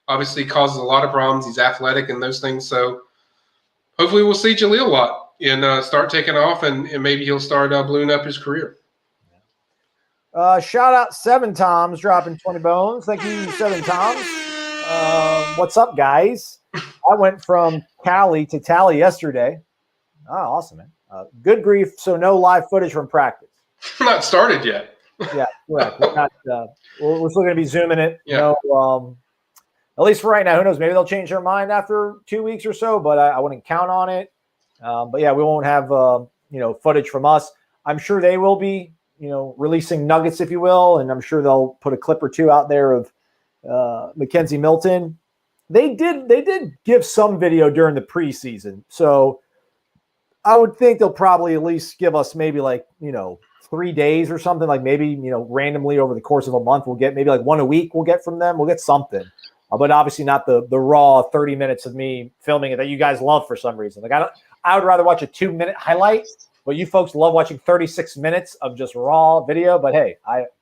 S2: obviously causes a lot of problems. He's athletic and those things. So hopefully we'll see Jaleel a lot and start taking off, and maybe he'll start ballooning up his career.
S1: Shout out 7 Toms dropping 20 bones. Thank you, 7 Toms. What's up, guys? I went from Cali to Tally yesterday. Oh, awesome, man. Good grief. So no live footage from practice.
S2: Not started yet.
S1: Yeah, correct. We're still going to be zooming it.
S2: Yeah.
S1: At least for right now. Who knows? Maybe they'll change their mind after 2 weeks or so, but I wouldn't count on it. But yeah, we won't have footage from us. I'm sure they will be releasing nuggets, if you will, and I'm sure they'll put a clip or two out there of Mackenzie Milton. They did give some video during the preseason, so I would think they'll probably at least give us maybe 3 days or something, like maybe randomly over the course of a month we'll get maybe like one a week we'll get from them. We'll get something, but obviously not the raw 30 minutes of me filming it that you guys love for some reason. Like I would rather watch a 2-minute highlight, but you folks love watching 36 minutes of just raw video. But hey,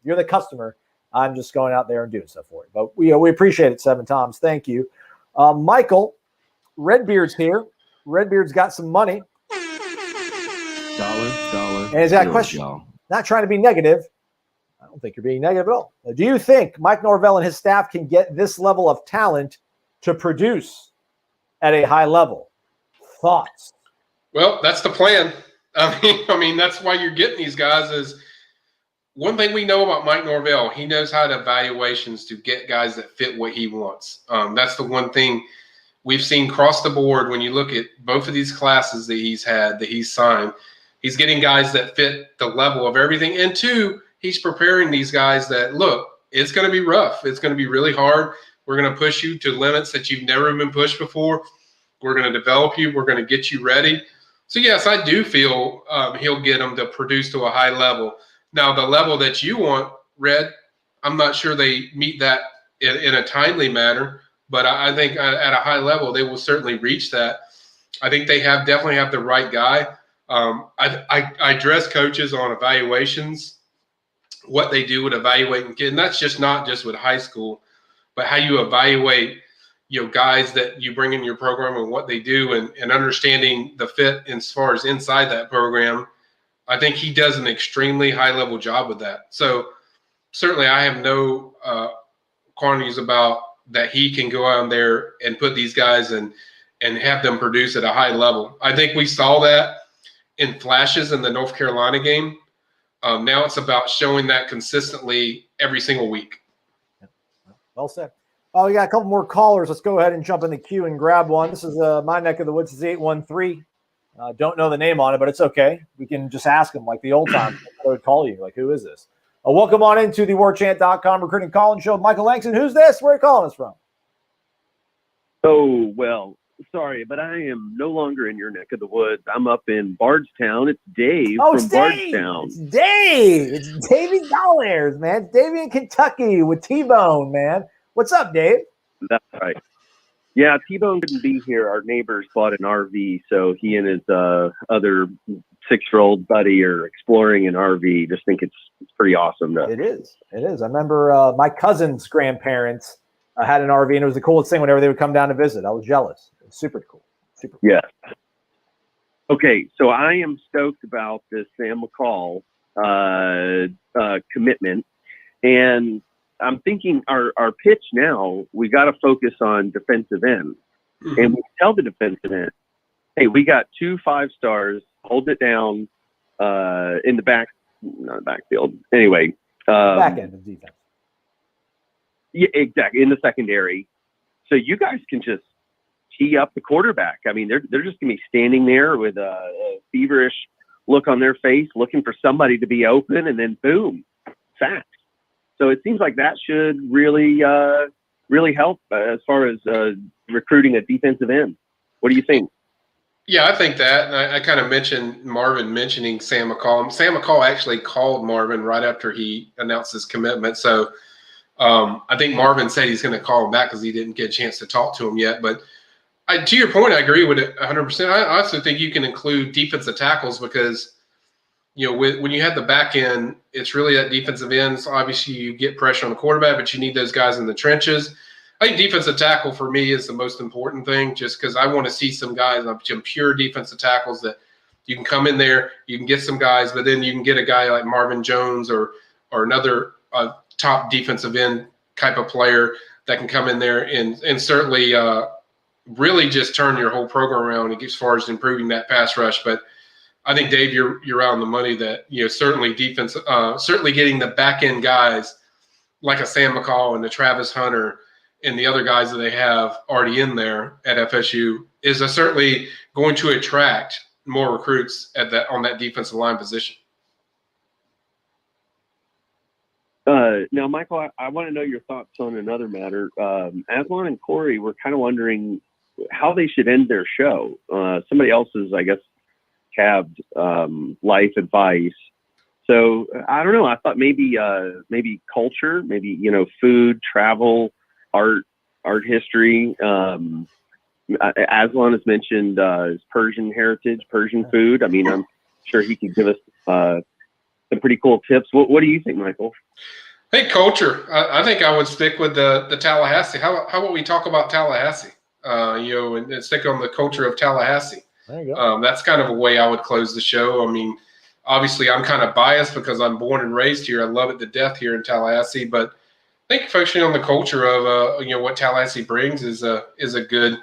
S1: you're the customer. I'm just going out there and doing stuff for you. But we appreciate it, 7 Toms. Thank you. Michael, Redbeard's here. Redbeard's got some money.
S3: Dollar.
S1: And he's got a
S3: bills,
S1: question.
S3: y'all.
S1: Not trying to be negative. I don't think you're being negative at all. Do you think Mike Norvell and his staff can get this level of talent to produce at a high level? Thoughts?
S2: Well, that's the plan. I mean, that's why you're getting these guys. Is one thing we know about Mike Norvell. He knows how to evaluations to get guys that fit what he wants. That's the one thing we've seen across the board. When you look at both of these classes that he's had, that he's signed, he's getting guys that fit the level of everything. And 2, he's preparing these guys that, look, it's going to be rough. It's going to be really hard. We're going to push you to limits that you've never been pushed before. We're going to develop you. We're going to get you ready. So, yes, I do feel he'll get them to produce to a high level. Now, the level that you want, Red, I'm not sure they meet that in a timely manner, but I think at a high level they will certainly reach that. I think they definitely have the right guy. I dress coaches on evaluations, what they do with evaluating kids, and that's not just with high school, but how you evaluate guys that you bring in your program and what they do, and understanding the fit as far as inside that program. I think he does an extremely high-level job with that. So certainly I have no quantities about that he can go out there and put these guys and have them produce at a high level. I think we saw that in flashes in the North Carolina game. Now it's about showing that consistently every single week.
S1: Well said. Oh, we got a couple more callers. Let's go ahead and jump in the queue and grab one. This is my neck of the woods. Is 813. Don't know the name on it, but it's okay. We can just ask them like the old time. I would call you like, who is this? Welcome on into the Warchant.com recruiting call-in show. Michael Langston. Who's this? Where are you calling us from?
S7: Oh, well, sorry, but I am no longer in your neck of the woods. I'm up in Bardstown. It's Dave from Bardstown.
S1: It's Dave. It's Davey Dollars, man. It's Davey in Kentucky with T-Bone, man. What's up, Dave?
S7: That's right. Yeah, T-Bone couldn't be here. Our neighbors bought an RV, so he and his other 6-year-old buddy are exploring an RV. Just think it's pretty awesome.
S1: It is. I remember my cousin's grandparents had an RV, and it was the coolest thing whenever they would come down to visit. I was jealous. It was super cool. Super cool.
S7: Yeah. Okay, so I am stoked about this Sam McCall commitment, and I'm thinking our pitch now, we got to focus on defensive end. Mm-hmm. And we tell the defensive end, hey, we got 2 5-stars, hold it down in the backfield. Anyway.
S1: Back end of defense.
S7: Yeah, exactly, in the secondary. So you guys can just tee up the quarterback. I mean, they're just going to be standing there with a feverish look on their face, looking for somebody to be open, and then boom, sacks. So it seems like that should really help as far as recruiting a defensive end. What do you think?
S2: Yeah, I think that. And I kind of mentioned Marvin mentioning Sam McCall. Sam McCall actually called Marvin right after he announced his commitment. So I think Marvin said he's going to call him back because he didn't get a chance to talk to him yet. But to your point, I agree with it 100%. I also think you can include defensive tackles because, when you have the back end, it's really that defensive end. So obviously you get pressure on the quarterback, but you need those guys in the trenches. I think defensive tackle for me is the most important thing just because I want to see some guys, some pure defensive tackles that you can come in there, you can get some guys, but then you can get a guy like Marvin Jones or another top defensive end type of player that can come in there and certainly really just turn your whole program around as far as improving that pass rush. But I think, Dave, you're out on the money that, certainly defense, certainly getting the back end guys like a Sam McCall and the Travis Hunter and the other guys that they have already in there at FSU is certainly going to attract more recruits on that defensive line position.
S7: Now, Michael, I want to know your thoughts on another matter. Aslan and Corey were kind of wondering how they should end their show. Somebody else's, I guess, cabbed life advice. So I don't know. I thought maybe culture, maybe food, travel, art history. Aslan has mentioned his Persian heritage, Persian food. I mean, I'm sure he could give us some pretty cool tips. What do you think, Michael?
S2: I think culture. I think I would stick with the Tallahassee. How about we talk about Tallahassee? And stick on the culture of Tallahassee.
S1: There you go.
S2: That's kind of a way I would close the show. I mean, obviously, I'm kind of biased because I'm born and raised here. I love it to death here in Tallahassee, but I think focusing on the culture of what Tallahassee brings is a good.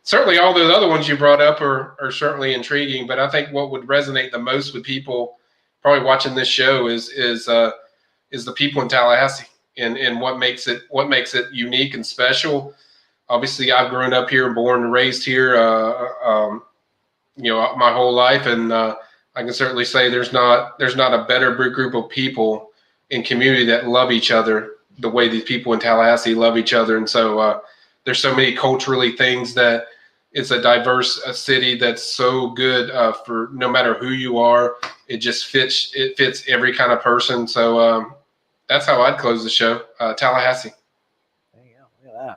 S2: Certainly, all those other ones you brought up are certainly intriguing, but I think what would resonate the most with people probably watching this show is the people in Tallahassee and what makes it unique and special. Obviously, I've grown up here, born and raised here, my whole life, and I can certainly say there's not a better group of people in community that love each other the way these people in Tallahassee love each other. And so there's so many culturally things that it's a diverse city that's so good for no matter who you are. It just fits every kind of person. So that's how I'd close the show. Tallahassee.
S1: There you go.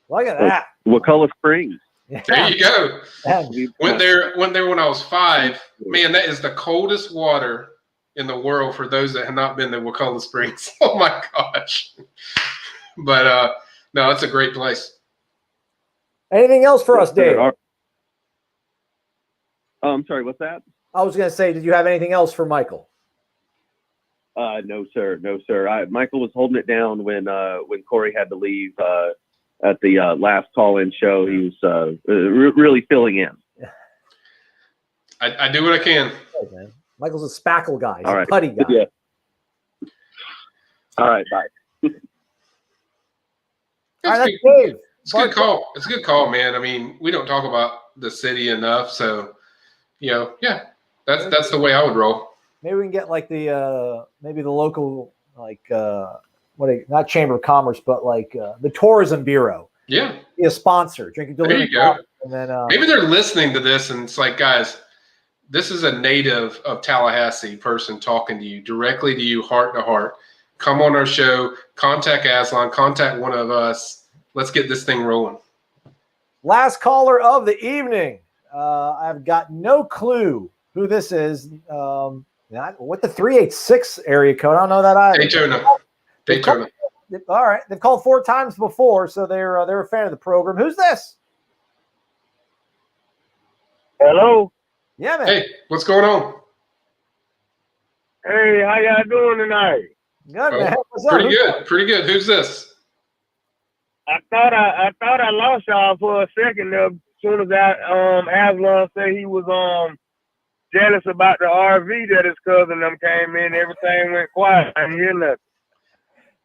S1: Look at that.
S7: Wakulla Springs.
S1: Yeah.
S2: There you go.
S1: Yeah.
S2: Went there when I was 5. Man, that is the coldest water in the world for those that have not been to Wakulla Springs. Oh my gosh. But no, it's a great place.
S1: Anything else for us, Dave?
S7: I'm sorry, what's that?
S1: I was going to say, did you have anything else for Michael?
S7: No, sir. Michael was holding it down when Corey had to leave at the last call-in show. He was really filling in.
S2: I do what I can.
S1: Hey, man. Michael's a spackle guy. He's
S7: All
S1: a
S7: right.
S1: putty guy.
S7: Yeah. All right, bye.
S1: All right, that's Dave.
S2: It's a good call. It's a good call, man. I mean, we don't talk about the city enough, so yeah, that's the way I would roll.
S1: Maybe we can get like the local not Chamber of Commerce, but like the Tourism Bureau.
S2: Yeah,
S1: Be a sponsor. Drink
S2: there you go.
S1: And then
S2: maybe they're listening to this, and it's like, guys, this is a native of Tallahassee person talking to you directly to you, heart to heart. Come on our show. Contact Aslan. Contact one of us. Let's get this thing rolling.
S1: last caller of the evening. I've got no clue who this is. What the 386 area code? I don't know that either.
S2: Daytona.
S1: All right, they've called 4 times before, so they're a fan of the program. Who's this?
S8: Hello.
S1: Yeah, man.
S2: Hey, what's going on?
S8: Hey, how y'all doing tonight?
S1: Good, man. What's up?
S2: Pretty good. Who's this?
S8: I thought I lost y'all for a second there. As soon as Aslan said he was jealous about the RV that his cousin them came in, everything went quiet. I didn't hear nothing.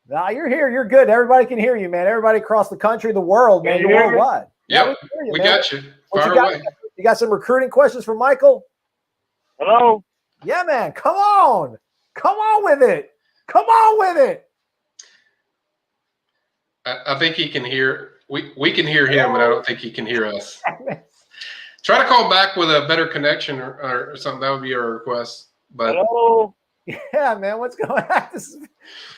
S1: Nah, you're here. You're good. Everybody can hear you, man. Everybody across the country, the world, man.
S8: Can you
S1: You're
S8: hear me?
S1: worldwide.
S2: Yep,
S1: Yeah,
S2: we got you.
S1: What
S2: Fire
S1: you got?
S2: away.
S1: You got some recruiting questions for Michael?
S8: Hello?
S1: Yeah, man. Come on. Come on with it. Come on with it.
S2: I think he can hear. We can hear him, but I don't think he can hear us. Try to call back with a better connection or something. That would be our request. But
S8: Hello?
S1: Yeah, man, what's going on?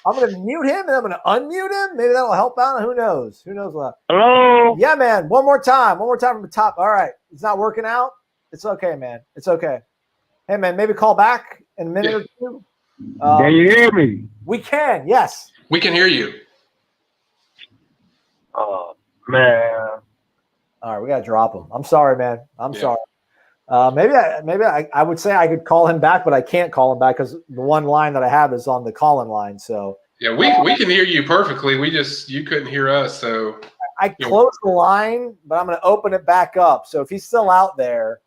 S1: I'm going to mute him and I'm going to unmute him. Maybe that'll help out. Who knows? Who knows what?
S8: Hello?
S1: Yeah, man. One more time from the top. All right. It's not working out. It's okay, man. It's okay. Hey, man, maybe call back in a minute or two.
S8: Can you hear me?
S1: We can. Yes.
S2: We can hear you.
S8: Oh, man.
S1: All right. We got to drop him. I'm sorry, man. I'm sorry. Maybe I would say I could call him back, but I can't call him back because the one line that I have is on the call-in line. So
S2: yeah, we can hear you perfectly. You couldn't hear us. So
S1: I closed the line, but I'm going to open it back up. So if he's still out there,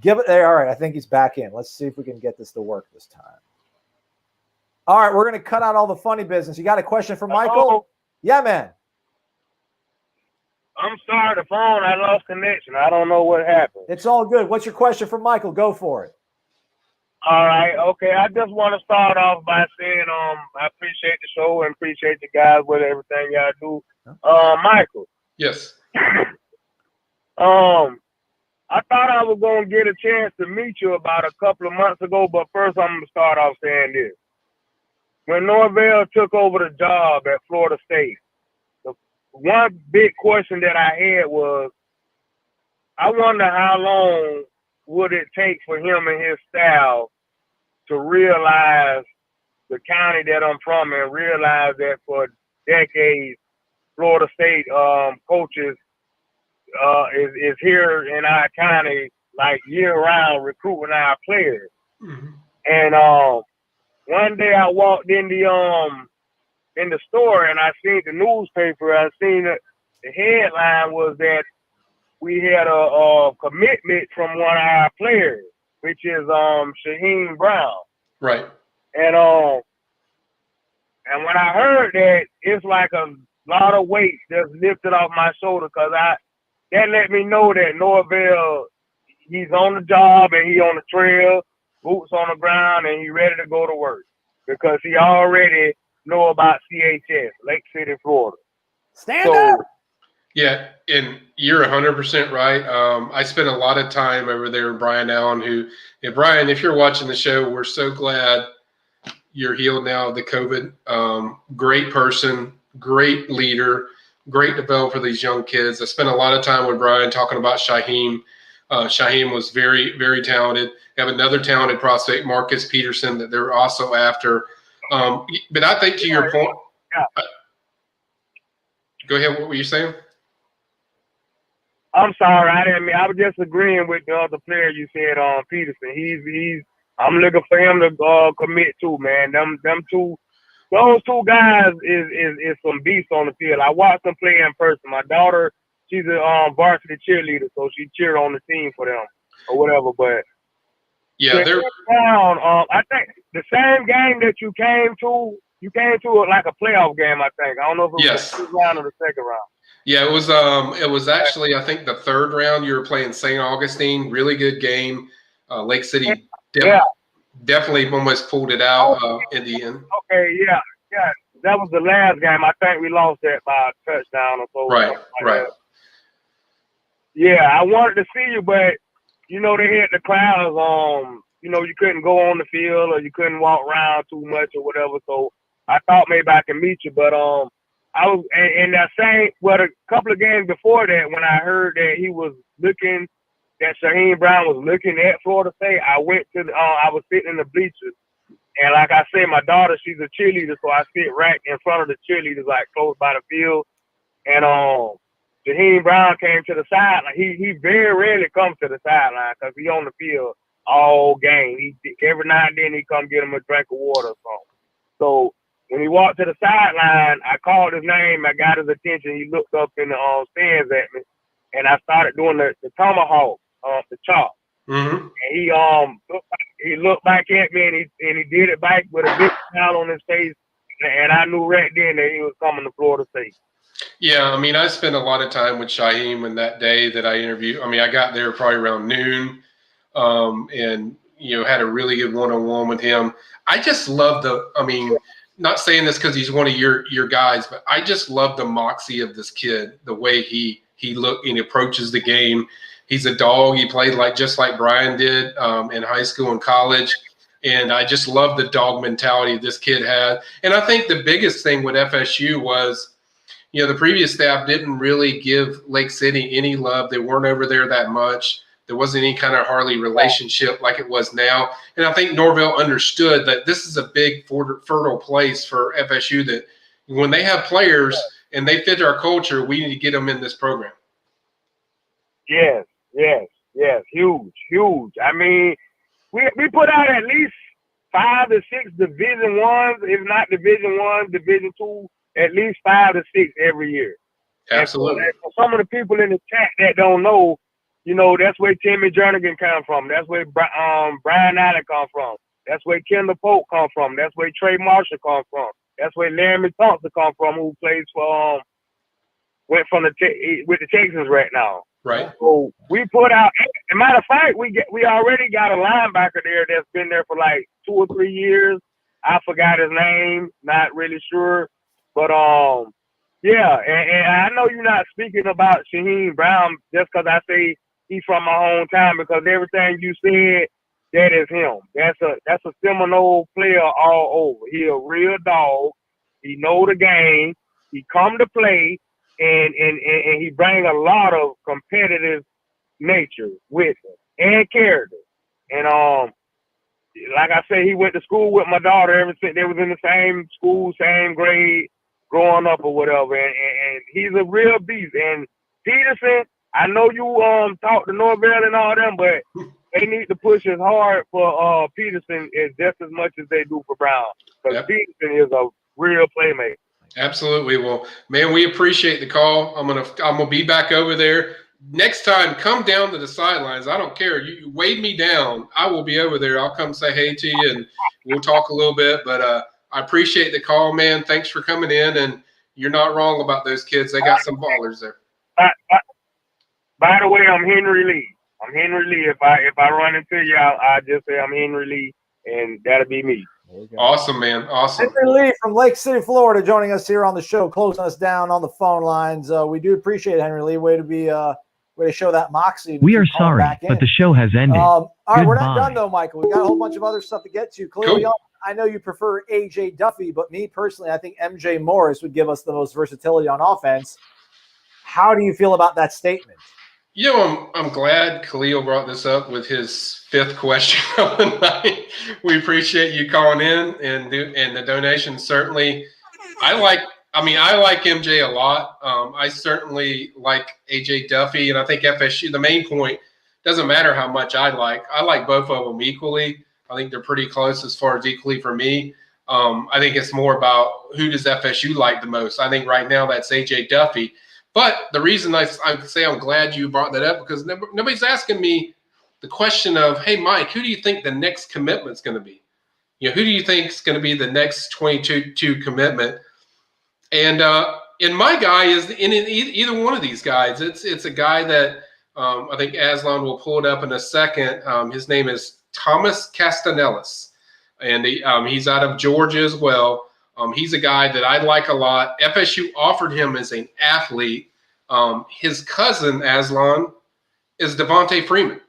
S1: give it there. All right, I think he's back in. Let's see if we can get this to work this time. All right, we're going to cut out all the funny business. You got a question for Michael?
S8: Hello?
S1: Yeah, man.
S8: I'm sorry, the phone, I lost connection. I don't know what happened.
S1: It's all good. What's your question for Michael? Go for it.
S8: All right, okay. I just want to start off by saying I appreciate the show and appreciate you guys with everything y'all do. Michael.
S2: Yes.
S8: I thought I was going to get a chance to meet you about a couple of months ago, but first I'm going to start off saying this. When Norvell took over the job at Florida State, one big question that I had was, I wonder how long would it take for him and his staff to realize the county that I'm from and realize that for decades, Florida State coaches is here in our county like year-round recruiting our players.
S2: Mm-hmm.
S8: And one day I walked in the store and I seen the newspaper. I seen that the headline was that we had a commitment from one of our players, which is Shaheem Brown.
S2: Right.
S8: And when I heard that, it's like a lot of weight just lifted off my shoulder because that let me know that Norvell, he's on the job and he on the trail, boots on the ground, and he ready to go to work because he already know about CHS, Lake City, Florida.
S1: Stand up.
S2: Yeah, and you're 100% right. I spent a lot of time over there with Brian Allen, and Brian, if you're watching the show, we're so glad you're healed now of the COVID. Great person, great leader, great developer for these young kids. I spent a lot of time with Brian talking about Shaheem. Shaheem was very, very talented. They have another talented prospect, Marcus Peterson, that they're also after. But I think to your point, go ahead. What were you saying?
S8: I'm sorry, I didn't mean. I was just agreeing with the other player you said on Peterson. I'm looking for him to commit too, man. Those two guys is some beasts on the field. I watched them play in person. My daughter, she's a varsity cheerleader, so she cheered on the team for them or whatever. But
S2: yeah, they're
S8: down. I think the same game that you came to it like a playoff game. I think. I don't know if it was the first round or the second round.
S2: Yeah, it was actually, I think, the third round. You were playing St. Augustine. Really good game. Lake City definitely almost pulled it out in the end.
S8: Okay, yeah. That was the last game. I think we lost that by a touchdown or so.
S2: Right.
S8: That. Yeah, I wanted to see you, but they had the crowds. You couldn't go on the field or you couldn't walk around too much or whatever. So I thought maybe I can meet you, but I was in that a couple of games before that when I heard that that Shaheem Brown was looking at Florida State, I went to I was sitting in the bleachers, and like I said, my daughter, she's a cheerleader, so I sit right in front of the cheerleaders, like close by the field, and Shaheem Brown came to the sideline. He very rarely comes to the sideline because he on the field all game. Every now and then he come get him a drink of water or something. So when he walked to the sideline, I called his name. I got his attention. He looked up in the stands at me, and I started doing the tomahawk, the chop.
S2: Mm-hmm.
S8: And he looked back at me, and he did it back with a big smile on his face. And I knew right then that he was coming to Florida State.
S2: Yeah, I mean, I spent a lot of time with Shaheem in that day that I interviewed. I mean, I got there probably around noon, and had a really good one-on-one with him. I just love not saying this because he's one of your guys, but I just love the moxie of this kid, the way he look and approaches the game. He's a dog. He played just like Brian did in high school and college. And I just love the dog mentality this kid had. And I think the biggest thing with FSU was, the previous staff didn't really give Lake City any love. They weren't over there that much. There wasn't any kind of Harley relationship like it was now. And I think Norvell understood that this is a big fertile place for FSU, that when they have players and they fit our culture, we need to get them in this program.
S8: Yes. Huge. I mean, we put out at least 5 to 6 Division Ones, if not Division One, Division Two, at least 5 to 6 every year.
S2: Absolutely.
S8: And for some of the people in the chat that don't know, that's where Timmy Jernigan come from. That's where Brian Allen come from. That's where Kendall Polk come from. That's where Trey Marshall come from. That's where Laramie Thompson come from, who plays for with the Texans right now.
S2: Right.
S8: So we put out. As a matter of fact, we already got a linebacker there that's been there for like 2 or 3 years. I forgot his name. Not really sure. But yeah, and I know you're not speaking about Shaheen Brown just because I say he's from my hometown, because everything you said, that is him. That's a Seminole player all over. He a real dog. He know the game. He come to play, and he bring a lot of competitive nature with him and character. And like I said, he went to school with my daughter ever since they was in the same school, same grade, growing up or whatever. And he's a real beast. And Peterson, I know you talk to Norvell and all them, but they need to push as hard for Peterson as just as much as they do for Brown, because Peterson is a real playmaker.
S2: Absolutely. Well, man, we appreciate the call. I'm gonna be back over there next time. Come down to the sidelines. I don't care. You wave me down. I will be over there. I'll come say hey to you, and we'll talk a little bit. But I appreciate the call, man. Thanks for coming in, and you're not wrong about those kids. They got some ballers there.
S8: By the way, I'm Henry Lee. If I run into you, I'll just say I'm Henry Lee, and that'll be me.
S2: Awesome, man. Awesome.
S1: Henry Lee from Lake City, Florida, joining us here on the show, closing us down on the phone lines. We do appreciate it, Henry Lee. Way to show that moxie.
S9: We are sorry, but the show has ended.
S1: All right,
S9: Goodbye.
S1: we're not done though, Michael. We got a whole bunch of other stuff to get to. Clearly,
S2: Cool.
S1: I know you prefer AJ Duffy, but me personally, I think MJ Morris would give us the most versatility on offense. How do you feel about that statement?
S2: I'm glad Khalil brought this up with his 5th question of the night. We appreciate you calling in and the donation. Certainly, I like MJ a lot. I certainly like AJ Duffy, and I think FSU. The main point, doesn't matter how much I like both of them equally. I think they're pretty close as far as equally for me. I think it's more about who does FSU like the most. I think right now that's AJ Duffy. But the reason I say I'm glad you brought that up, because nobody's asking me the question of, hey, Mike, who do you think the next commitment's going to be? Who do you think is going to be the next 22 commitment? And my guy is in either one of these guys. It's a guy that I think Aslan will pull it up in a second. His name is Thomas Castanelis, and he's out of Georgia as well. He's a guy that I like a lot. FSU offered him as an athlete. His cousin, Aslan, is Devontae Freeman.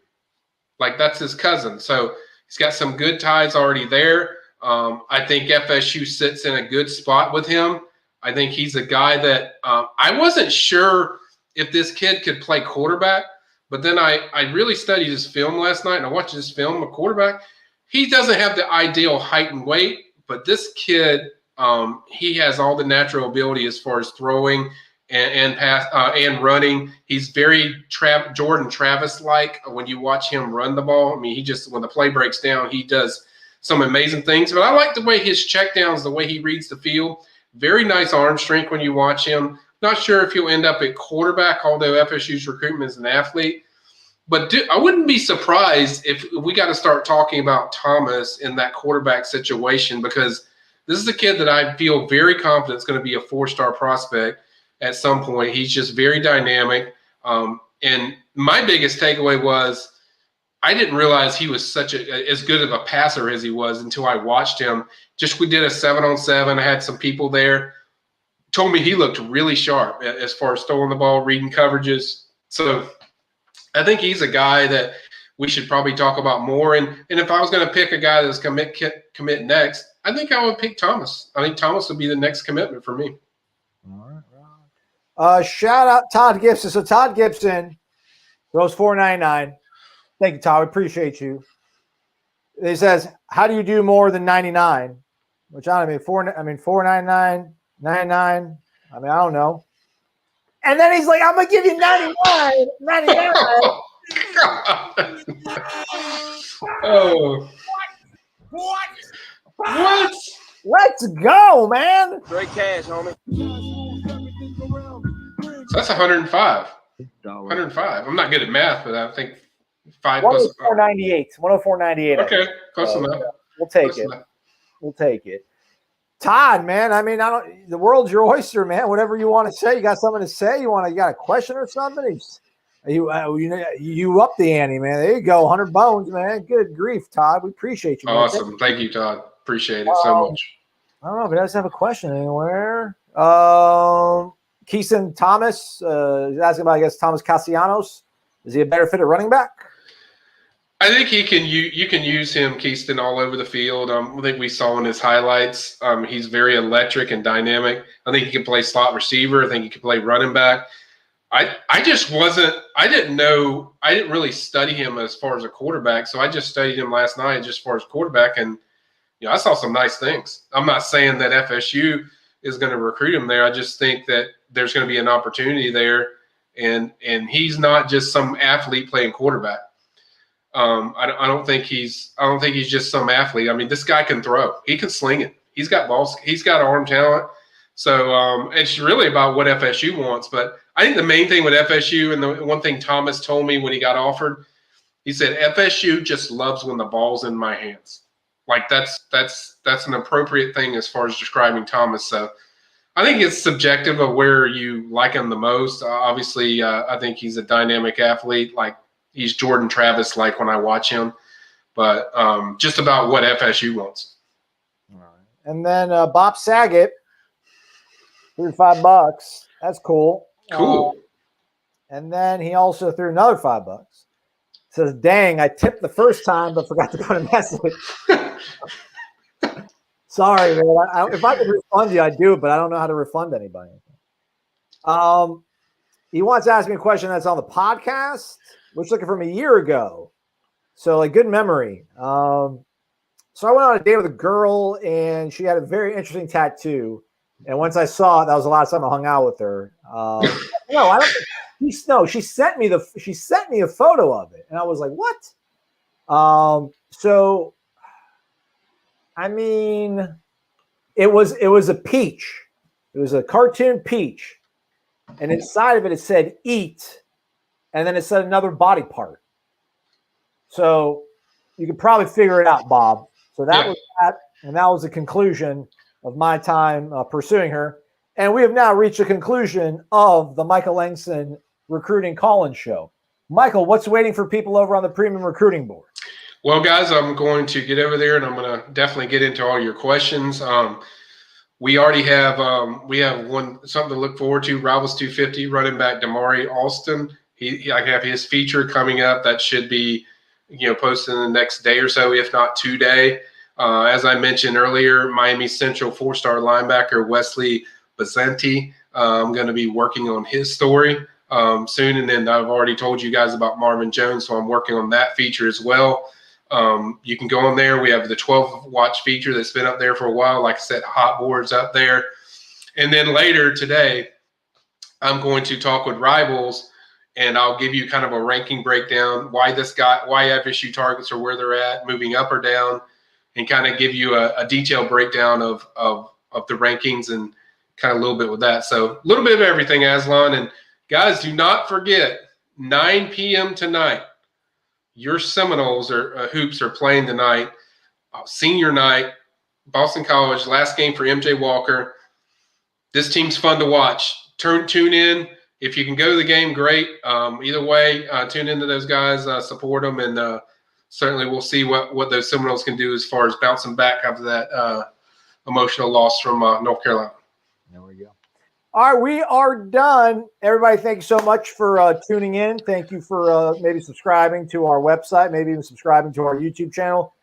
S2: That's his cousin. So he's got some good ties already there. I think FSU sits in a good spot with him. I think he's a guy that I wasn't sure if this kid could play quarterback, but then I really studied his film last night, and I watched his film of quarterback. He doesn't have the ideal height and weight, but this kid – he has all the natural ability as far as throwing and pass and running. He's very Jordan Travis-like when you watch him run the ball. I mean, when the play breaks down, he does some amazing things. But I like the way his checkdowns, the way he reads the field. Very nice arm strength when you watch him. Not sure if he'll end up at quarterback, although FSU's recruitment is an athlete. But I wouldn't be surprised if we got to start talking about Thomas in that quarterback situation, because this is a kid that I feel very confident is going to be a 4-star prospect at some point. He's just very dynamic. And my biggest takeaway was I didn't realize he was as good of a passer as he was until I watched him. We did a 7-on-7. I had some people there. Told me he looked really sharp as far as throwing the ball, reading coverages. So I think he's a guy that we should probably talk about more. And if I was going to pick a guy that's commit next, I think I would pick Thomas. I think Thomas would be the next commitment for me.
S1: All right. Shout out Todd Gibson. So Todd Gibson throws $4.99. Thank you, Todd. We appreciate you. He says, "How do you do more than 99?" Which I mean, 4.99, 99. I mean, I don't know. And then he's like, "I'm gonna give you 99."
S2: Oh. What?
S1: Let's go, man.
S8: Straight cash, homie.
S2: So that's 105. 105. I'm not good at math, but I think 5 plus
S1: 104.98. 104.98.
S2: Okay, close enough.
S1: We'll take it. We'll take it. Todd, man. I mean, the world's your oyster, man. Whatever you want to say. You got something to say? You got a question or something? You up the ante, man. There you go. 100 bones, man. Good grief, Todd. We appreciate you, man.
S2: Awesome. Thank you, Todd. Appreciate it so much.
S1: I don't know if he does have a question anywhere. Keeson Thomas is asking about, I guess, Thomas Castellanos. Is he a better fit at running back?
S2: I think you can use him, Keaston, all over the field. I think we saw in his highlights. He's very electric and dynamic. I think he can play slot receiver. I think he can play running back. I didn't really study him as far as a quarterback, so I just studied him last night just as far as quarterback, and I saw some nice things. I'm not saying that FSU is going to recruit him there. I just think that there's going to be an opportunity there, and he's not just some athlete playing quarterback. I don't think he's just some athlete. I mean, this guy can throw. He can sling it. He's got balls. He's got arm talent. So it's really about what FSU wants. But I think the main thing with FSU, and the one thing Thomas told me when he got offered, he said, FSU just loves when the ball's in my hands. Like that's an appropriate thing as far as describing Thomas. So I think it's subjective of where you like him the most. Obviously, I think he's a dynamic athlete. Like he's Jordan Travis, like when I watch him. But just about what FSU wants.
S1: All right. And then Bob Saget, $5. That's cool.
S2: Cool.
S1: And then he also threw another $5. Says, "Dang, I tipped the first time, but forgot to put a message." Sorry, man. If I could refund you, I'd do it, but I don't know how to refund anybody. He wants to ask me a question that's on the podcast, which looking from a year ago. So, like, good memory. So I went on a date with a girl, and she had a very interesting tattoo. And once I saw it, that was the last time I hung out with her. No, I don't. No, she sent me a photo of it, and I was like, "What?" So, I mean, it was a peach. It was a cartoon peach, and inside of it said "eat," and then it said another body part. So you could probably figure it out, Bob. So that was that, and that was the conclusion of my time pursuing her. And we have now reached the conclusion of the Michael Langston Recruiting Call-In Show. Michael, what's waiting for people over on the Premium Recruiting Board?
S2: Well, guys, I'm going to get over there, and I'm going to definitely get into all your questions. We already have something to look forward to. Rivals 250 running back Damari Alston. I have his feature coming up that should be posted in the next day or so, if not today. As I mentioned earlier, Miami Central 4-star linebacker Wesley Bazzanti. I'm going to be working on his story soon, and then I've already told you guys about Marvin Jones, so I'm working on that feature as well. You can go on there. We have the 12-watch feature that's been up there for a while. Like I said, hot boards up there. And then later today, I'm going to talk with Rivals, and I'll give you kind of a ranking breakdown, why FSU targets are where they're at, moving up or down, and kind of give you a detailed breakdown of the rankings and kind of a little bit with that. So a little bit of everything, Aslan. And guys, do not forget, 9 p.m. tonight, your Seminoles or hoops are playing tonight. Senior night, Boston College, last game for MJ Walker. This team's fun to watch. Tune in. If you can go to the game, great. Either way, tune into those guys, support them, and certainly we'll see what those Seminoles can do as far as bouncing back after that emotional loss from North Carolina.
S1: There we go. All right, we are done. Everybody, thank you so much for tuning in. Thank you for maybe subscribing to our website, maybe even subscribing to our YouTube channel.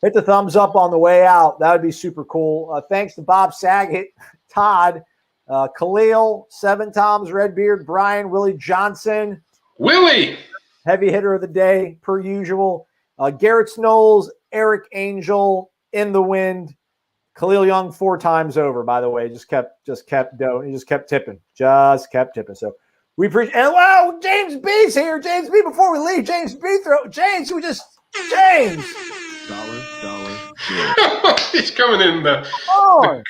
S1: Hit the thumbs up on the way out. That would be super cool. Thanks to Bob Saget, Todd, Khalil, Seven Toms, Redbeard, Brian, Willie Johnson.
S2: Willie!
S1: Heavy hitter of the day, per usual. Garrett Noles, Eric Angel, In the Wind. Khalil Young 4 times over, by the way. Just kept doing. He just kept tipping. So we appreciate. And wow, James B's here. James B. Before we leave, James B. James.
S3: Dollar.
S2: He's coming in the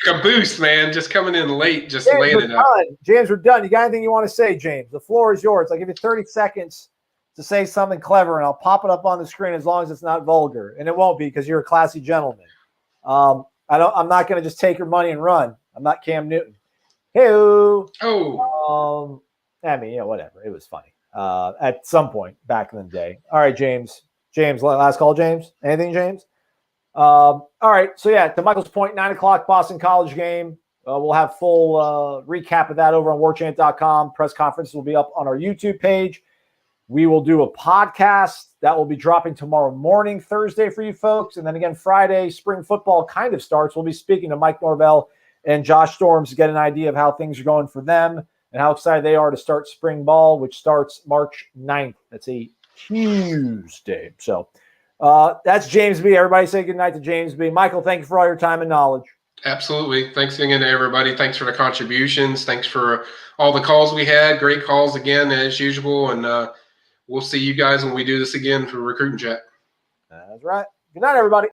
S2: caboose, man. Just coming in late, just
S1: James,
S2: laying it up.
S1: James, we're done. You got anything you want to say, James? The floor is yours. I'll give you 30 seconds to say something clever, and I'll pop it up on the screen as long as it's not vulgar. And it won't be because you're a classy gentleman. I'm not going to just take your money and run. I'm not Cam Newton. Hey-o. I mean, whatever. It was funny at some point back in the day. All right, James. Last call, James. Anything, James? All right. So, yeah, to Michael's point, 9 o'clock Boston College game. We'll have full recap of that over on warchant.com. Press conference will be up on our YouTube page. We will do a podcast that will be dropping tomorrow morning, Thursday for you folks. And then again, Friday, spring football kind of starts. We'll be speaking to Mike Norvell and Josh Storms to get an idea of how things are going for them and how excited they are to start spring ball, which starts March 9th. That's a Tuesday. So that's James B. Everybody say goodnight to James B. Michael, thank you for all your time and knowledge.
S2: Absolutely. Thanks again to everybody. Thanks for the contributions. Thanks for all the calls we had. Great calls again, as usual. And we'll see you guys when we do this again for Recruiting Chat.
S1: That's right. Good night, everybody.